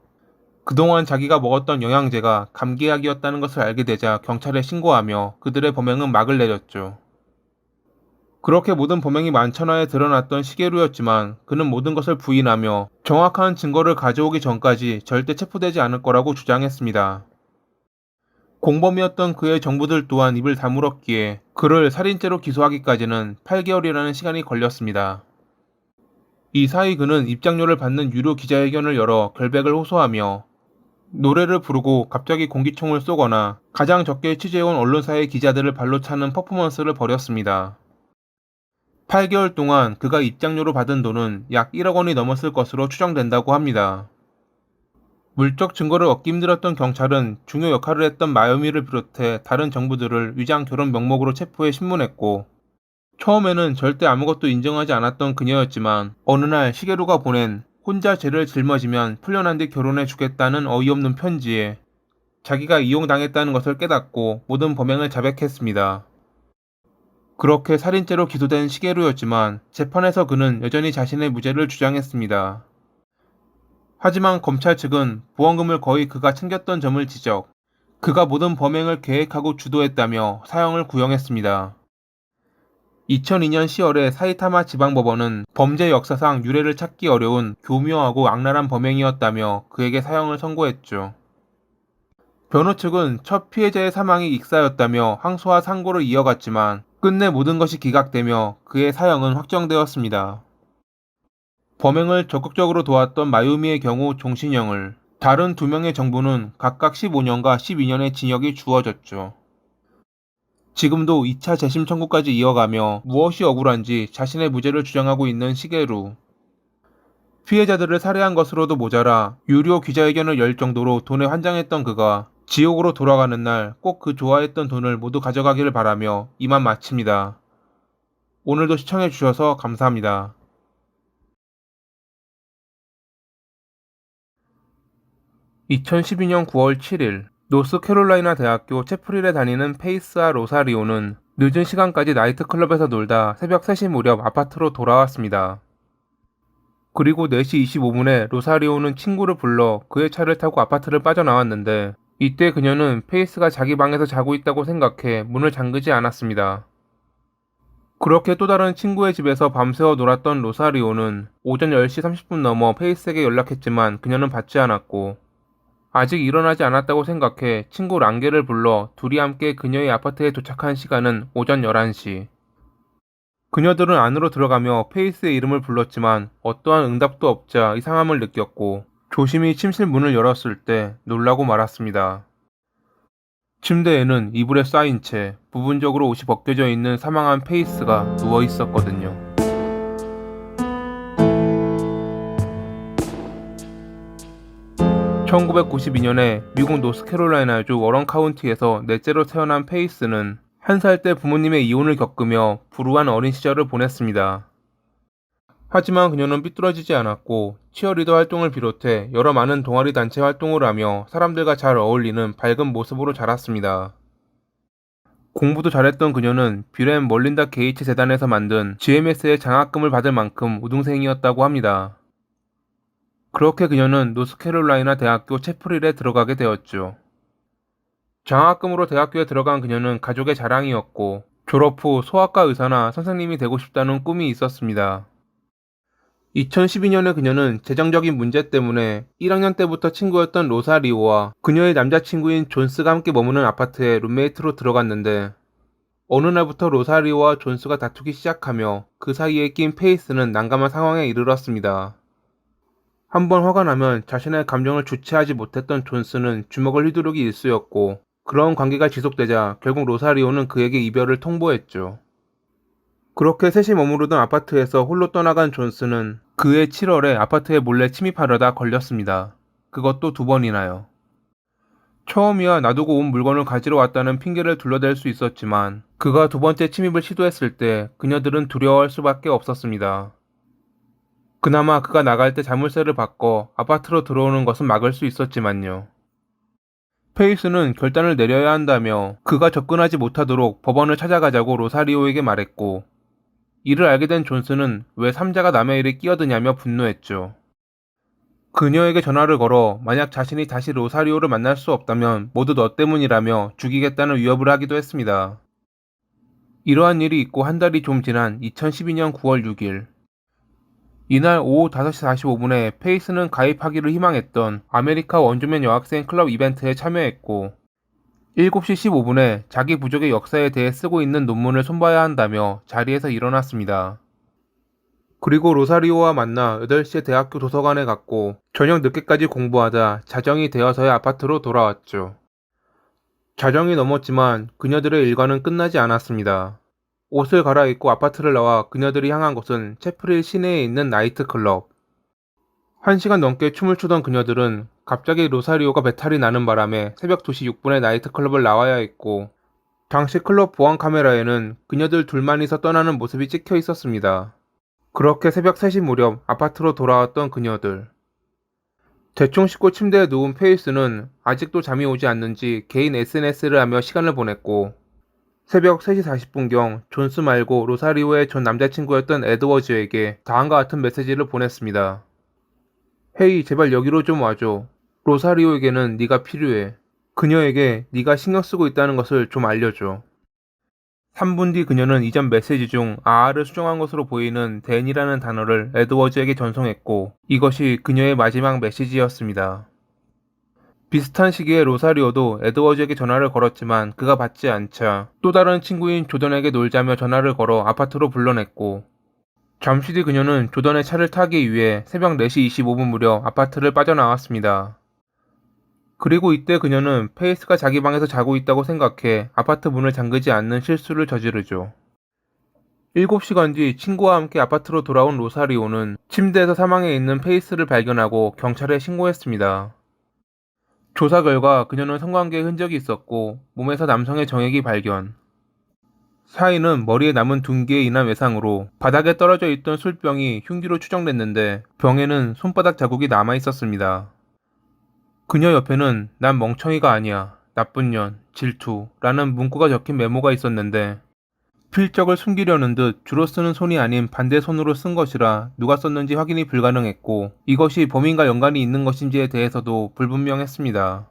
그동안 자기가 먹었던 영양제가 감기약이었다는 것을 알게 되자 경찰에 신고하며 그들의 범행은 막을 내렸죠. 그렇게 모든 범행이 만천하에 드러났던 시게루였지만 그는 모든 것을 부인하며 정확한 증거를 가져오기 전까지 절대 체포되지 않을 거라고 주장했습니다. 공범이었던 그의 정부들 또한 입을 다물었기에 그를 살인죄로 기소하기까지는 8개월이라는 시간이 걸렸습니다. 이 사이 그는 입장료를 받는 유료 기자회견을 열어 결백을 호소하며 노래를 부르고 갑자기 공기총을 쏘거나 가장 적게 취재해온 언론사의 기자들을 발로 차는 퍼포먼스를 벌였습니다. 8개월 동안 그가 입장료로 받은 돈은 약 1억 원이 넘었을 것으로 추정된다고 합니다. 물적 증거를 얻기 힘들었던 경찰은 중요 역할을 했던 마요미를 비롯해 다른 정부들을 위장 결혼 명목으로 체포해 신문했고 처음에는 절대 아무것도 인정하지 않았던 그녀였지만 어느 날 시게루가 보낸 혼자 죄를 짊어지면 풀려난 뒤 결혼해 주겠다는 어이없는 편지에 자기가 이용당했다는 것을 깨닫고 모든 범행을 자백했습니다. 그렇게 살인죄로 기소된 시게루였지만 재판에서 그는 여전히 자신의 무죄를 주장했습니다. 하지만 검찰 측은 보험금을 거의 그가 챙겼던 점을 지적, 그가 모든 범행을 계획하고 주도했다며 사형을 구형했습니다. 2002년 10월에 사이타마 지방법원은 범죄 역사상 유례를 찾기 어려운 교묘하고 악랄한 범행이었다며 그에게 사형을 선고했죠. 변호 측은 첫 피해자의 사망이 익사였다며 항소와 상고를 이어갔지만 끝내 모든 것이 기각되며 그의 사형은 확정되었습니다. 범행을 적극적으로 도왔던 마유미의 경우 종신형을, 다른 두 명의 정부는 각각 15년과 12년의 징역이 주어졌죠. 지금도 2차 재심 청구까지 이어가며 무엇이 억울한지 자신의 무죄를 주장하고 있는 시게루. 피해자들을 살해한 것으로도 모자라 유료 기자회견을 열 정도로 돈에 환장했던 그가 지옥으로 돌아가는 날 꼭 그 좋아했던 돈을 모두 가져가기를 바라며 이만 마칩니다. 오늘도 시청해주셔서 감사합니다. 2012년 9월 7일 노스캐롤라이나 대학교 채플힐에 다니는 페이스와 로사리오는 늦은 시간까지 나이트클럽에서 놀다 새벽 3시 무렵 아파트로 돌아왔습니다. 그리고 4시 25분에 로사리오는 친구를 불러 그의 차를 타고 아파트를 빠져나왔는데 이때 그녀는 페이스가 자기 방에서 자고 있다고 생각해 문을 잠그지 않았습니다. 그렇게 또 다른 친구의 집에서 밤새워 놀았던 로사리오는 오전 10시 30분 넘어 페이스에게 연락했지만 그녀는 받지 않았고 아직 일어나지 않았다고 생각해 친구 랑게를 불러 둘이 함께 그녀의 아파트에 도착한 시간은 오전 11시. 그녀들은 안으로 들어가며 페이스의 이름을 불렀지만 어떠한 응답도 없자 이상함을 느꼈고 조심히 침실 문을 열었을 때 놀라고 말았습니다. 침대에는 이불에 쌓인 채 부분적으로 옷이 벗겨져 있는 사망한 페이스가 누워 있었거든요. 1992년에 미국 노스캐롤라이나주 워런 카운티에서 넷째로 태어난 페이스는 1살 때 부모님의 이혼을 겪으며 불우한 어린 시절을 보냈습니다. 하지만 그녀는 삐뚤어지지 않았고 치어리더 활동을 비롯해 여러 많은 동아리 단체 활동을 하며 사람들과 잘 어울리는 밝은 모습으로 자랐습니다. 공부도 잘했던 그녀는 빌 앤 멀린다 게이츠 재단에서 만든 GMS의 장학금을 받을 만큼 우등생이었다고 합니다. 그렇게 그녀는 노스캐롤라이나 대학교 채플힐에 들어가게 되었죠. 장학금으로 대학교에 들어간 그녀는 가족의 자랑이었고 졸업 후 소아과 의사나 선생님이 되고 싶다는 꿈이 있었습니다. 2012년에 그녀는 재정적인 문제 때문에 1학년 때부터 친구였던 로사리오와 그녀의 남자친구인 존스가 함께 머무는 아파트에 룸메이트로 들어갔는데 어느 날부터 로사리오와 존스가 다투기 시작하며 그 사이에 낀 페이스는 난감한 상황에 이르렀습니다. 한번 화가 나면 자신의 감정을 주체하지 못했던 존스는 주먹을 휘두르기 일쑤였고 그런 관계가 지속되자 결국 로사리오는 그에게 이별을 통보했죠. 그렇게 셋이 머무르던 아파트에서 홀로 떠나간 존스는 그해 7월에 아파트에 몰래 침입하려다 걸렸습니다. 그것도 2번이나요. 처음이야 놔두고 온 물건을 가지러 왔다는 핑계를 둘러댈 수 있었지만 그가 2번째 침입을 시도했을 때 그녀들은 두려워할 수밖에 없었습니다. 그나마 그가 나갈 때 자물쇠를 바꿔 아파트로 들어오는 것은 막을 수 있었지만요. 페이스는 결단을 내려야 한다며 그가 접근하지 못하도록 법원을 찾아가자고 로사리오에게 말했고 이를 알게 된 존스는 왜 삼자가 남의 일에 끼어드냐며 분노했죠. 그녀에게 전화를 걸어 만약 자신이 다시 로사리오를 만날 수 없다면 모두 너 때문이라며 죽이겠다는 위협을 하기도 했습니다. 이러한 일이 있고 한 달이 좀 지난 2012년 9월 6일 이날 오후 5시 45분에 페이스는 가입하기를 희망했던 아메리카 원주민 여학생 클럽 이벤트에 참여했고 7시 15분에 자기 부족의 역사에 대해 쓰고 있는 논문을 손봐야 한다며 자리에서 일어났습니다. 그리고 로사리오와 만나 8시에 대학교 도서관에 갔고 저녁 늦게까지 공부하다 자정이 되어서야 아파트로 돌아왔죠. 자정이 넘었지만 그녀들의 일과는 끝나지 않았습니다. 옷을 갈아입고 아파트를 나와 그녀들이 향한 곳은 채플힐 시내에 있는 나이트클럽. 1시간 넘게 춤을 추던 그녀들은 갑자기 로사리오가 배탈이 나는 바람에 새벽 2시 6분에 나이트클럽을 나와야 했고 당시 클럽 보안 카메라에는 그녀들 둘만이서 떠나는 모습이 찍혀 있었습니다. 그렇게 새벽 3시 무렵 아파트로 돌아왔던 그녀들. 대충 씻고 침대에 누운 페이스는 아직도 잠이 오지 않는지 개인 SNS를 하며 시간을 보냈고, 새벽 3시 40분경 존스 말고 로사리오의 전 남자친구였던 에드워즈에게 다음과 같은 메시지를 보냈습니다. 헤이, 제발 여기로 좀 와줘. 로사리오에게는 네가 필요해. 그녀에게 네가 신경 쓰고 있다는 것을 좀 알려줘. 3분 뒤 그녀는 이전 메시지 중 아아를 수정한 것으로 보이는 댄이라는 단어를 에드워즈에게 전송했고, 이것이 그녀의 마지막 메시지였습니다. 비슷한 시기에 로사리오도 에드워즈에게 전화를 걸었지만 그가 받지 않자 또 다른 친구인 조던에게 놀자며 전화를 걸어 아파트로 불러냈고, 잠시 뒤 그녀는 조던의 차를 타기 위해 새벽 4시 25분 무렵 아파트를 빠져나왔습니다. 그리고 이때 그녀는 페이스가 자기 방에서 자고 있다고 생각해 아파트 문을 잠그지 않는 실수를 저지르죠. 7시간 뒤 친구와 함께 아파트로 돌아온 로사리오는 침대에서 사망해 있는 페이스를 발견하고 경찰에 신고했습니다. 조사 결과 그녀는 성관계에 흔적이 있었고 몸에서 남성의 정액이 발견. 사인은 머리에 남은 둔기에 인한 외상으로 바닥에 떨어져 있던 술병이 흉기로 추정됐는데 병에는 손바닥 자국이 남아 있었습니다. 그녀 옆에는 난 멍청이가 아니야, 나쁜 년, 질투라는 문구가 적힌 메모가 있었는데, 필적을 숨기려는 듯 주로 쓰는 손이 아닌 반대 손으로 쓴 것이라 누가 썼는지 확인이 불가능했고, 이것이 범인과 연관이 있는 것인지에 대해서도 불분명했습니다.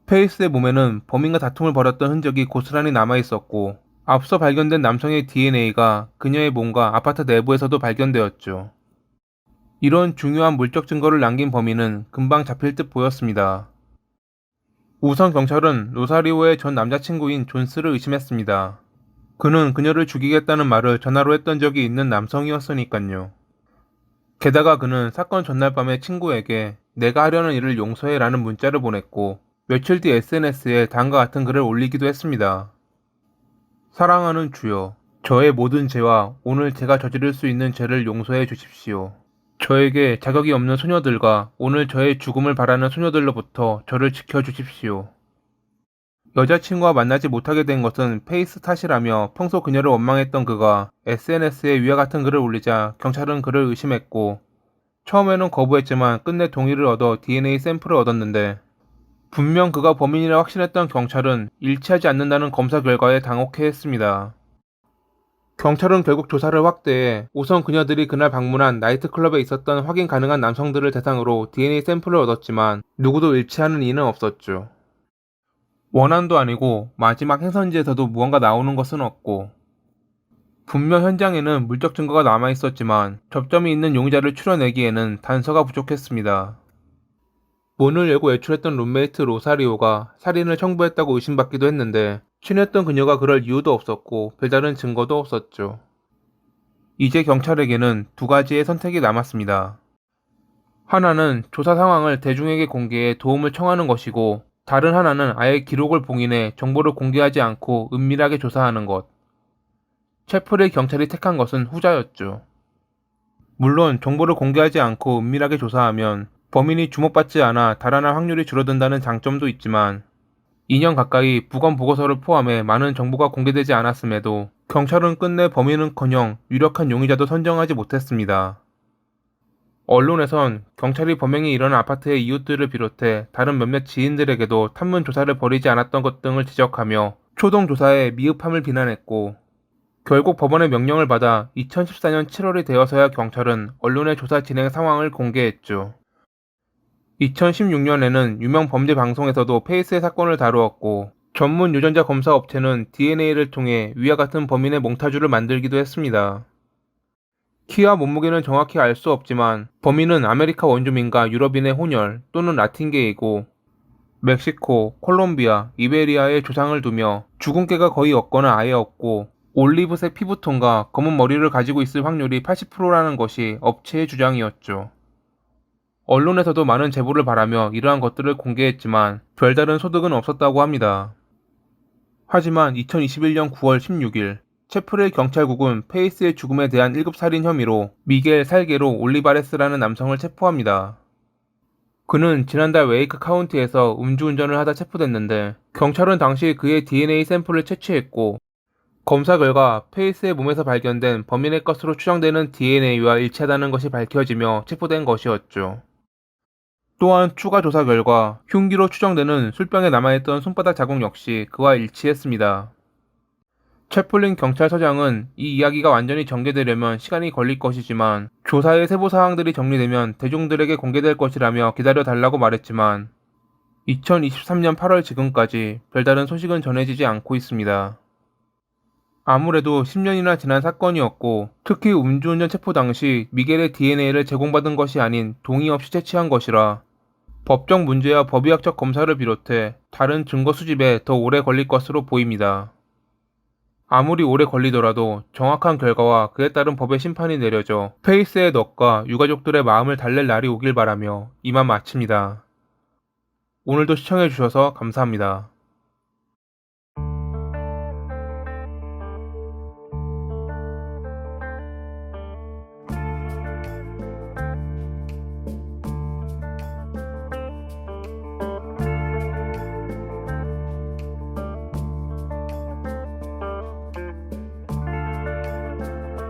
페이스의 몸에는 범인과 다툼을 벌였던 흔적이 고스란히 남아 있었고, 앞서 발견된 남성의 DNA가 그녀의 몸과 아파트 내부에서도 발견되었죠. 이런 중요한 물적 증거를 남긴 범인은 금방 잡힐 듯 보였습니다. 우선 경찰은 로사리오의 전 남자친구인 존스를 의심했습니다. 그는 그녀를 죽이겠다는 말을 전화로 했던 적이 있는 남성이었으니깐요. 게다가 그는 사건 전날 밤에 친구에게 내가 하려는 일을 용서해 라는 문자를 보냈고, 며칠 뒤 SNS에 다음과 같은 글을 올리기도 했습니다. 사랑하는 주여, 저의 모든 죄와 오늘 제가 저지를 수 있는 죄를 용서해 주십시오. 저에게 자격이 없는 소녀들과 오늘 저의 죽음을 바라는 소녀들로부터 저를 지켜주십시오. 여자친구와 만나지 못하게 된 것은 페이스 탓이라며 평소 그녀를 원망했던 그가 SNS에 위와 같은 글을 올리자 경찰은 그를 의심했고, 처음에는 거부했지만 끝내 동의를 얻어 DNA 샘플을 얻었는데, 분명 그가 범인이라 확신했던 경찰은 일치하지 않는다는 검사 결과에 당혹해했습니다. 경찰은 결국 조사를 확대해 우선 그녀들이 그날 방문한 나이트클럽에 있었던 확인 가능한 남성들을 대상으로 DNA 샘플을 얻었지만 누구도 일치하는 이는 없었죠. 원한도 아니고 마지막 행선지에서도 무언가 나오는 것은 없고, 분명 현장에는 물적 증거가 남아 있었지만 접점이 있는 용의자를 추려내기에는 단서가 부족했습니다. 문을 열고 외출했던 룸메이트 로사리오가 살인을 청부했다고 의심받기도 했는데, 친했던 그녀가 그럴 이유도 없었고 별다른 증거도 없었죠. 이제 경찰에게는 두 가지의 선택이 남았습니다. 하나는 조사 상황을 대중에게 공개해 도움을 청하는 것이고, 다른 하나는 아예 기록을 봉인해 정보를 공개하지 않고 은밀하게 조사하는 것. 채플의 경찰이 택한 것은 후자였죠. 물론 정보를 공개하지 않고 은밀하게 조사하면 범인이 주목받지 않아 달아날 확률이 줄어든다는 장점도 있지만, 2년 가까이 부검 보고서를 포함해 많은 정보가 공개되지 않았음에도 경찰은 끝내 범인은커녕 유력한 용의자도 선정하지 못했습니다. 언론에선 경찰이 범행이 일어난 아파트의 이웃들을 비롯해 다른 몇몇 지인들에게도 탐문 조사를 벌이지 않았던 것 등을 지적하며 초동 조사에 미흡함을 비난했고, 결국 법원의 명령을 받아 2014년 7월이 되어서야 경찰은 언론의 조사 진행 상황을 공개했죠. 2016년에는 유명 범죄 방송에서도 페이스의 사건을 다루었고, 전문 유전자 검사 업체는 DNA를 통해 위와 같은 범인의 몽타주를 만들기도 했습니다. 키와 몸무게는 정확히 알 수 없지만 범인은 아메리카 원주민과 유럽인의 혼혈 또는 라틴계이고, 멕시코, 콜롬비아, 이베리아에 조상을 두며 주근깨가 거의 없거나 아예 없고 올리브색 피부톤과 검은 머리를 가지고 있을 확률이 80%라는 것이 업체의 주장이었죠. 언론에서도 많은 제보를 바라며 이러한 것들을 공개했지만 별다른 소득은 없었다고 합니다. 하지만 2021년 9월 16일 채플의 경찰국은 페이스의 죽음에 대한 1급 살인 혐의로 미겔 살게로 올리바레스라는 남성을 체포합니다. 그는 지난달 웨이크 카운티에서 음주운전을 하다 체포됐는데, 경찰은 당시 그의 DNA 샘플을 채취했고, 검사 결과 페이스의 몸에서 발견된 범인의 것으로 추정되는 DNA와 일치하다는 것이 밝혀지며 체포된 것이었죠. 또한 추가 조사 결과 흉기로 추정되는 술병에 남아있던 손바닥 자국 역시 그와 일치했습니다. 채플린 경찰서장은 이 이야기가 완전히 전개되려면 시간이 걸릴 것이지만 조사의 세부 사항들이 정리되면 대중들에게 공개될 것이라며 기다려달라고 말했지만 2023년 8월 지금까지 별다른 소식은 전해지지 않고 있습니다. 아무래도 10년이나 지난 사건이었고 특히 음주운전 체포 당시 미겔의 DNA를 제공받은 것이 아닌 동의 없이 채취한 것이라 법적 문제와 법의학적 검사를 비롯해 다른 증거 수집에 더 오래 걸릴 것으로 보입니다. 아무리 오래 걸리더라도 정확한 결과와 그에 따른 법의 심판이 내려져 페이스의 넋과 유가족들의 마음을 달랠 날이 오길 바라며 이만 마칩니다. 오늘도 시청해주셔서 감사합니다.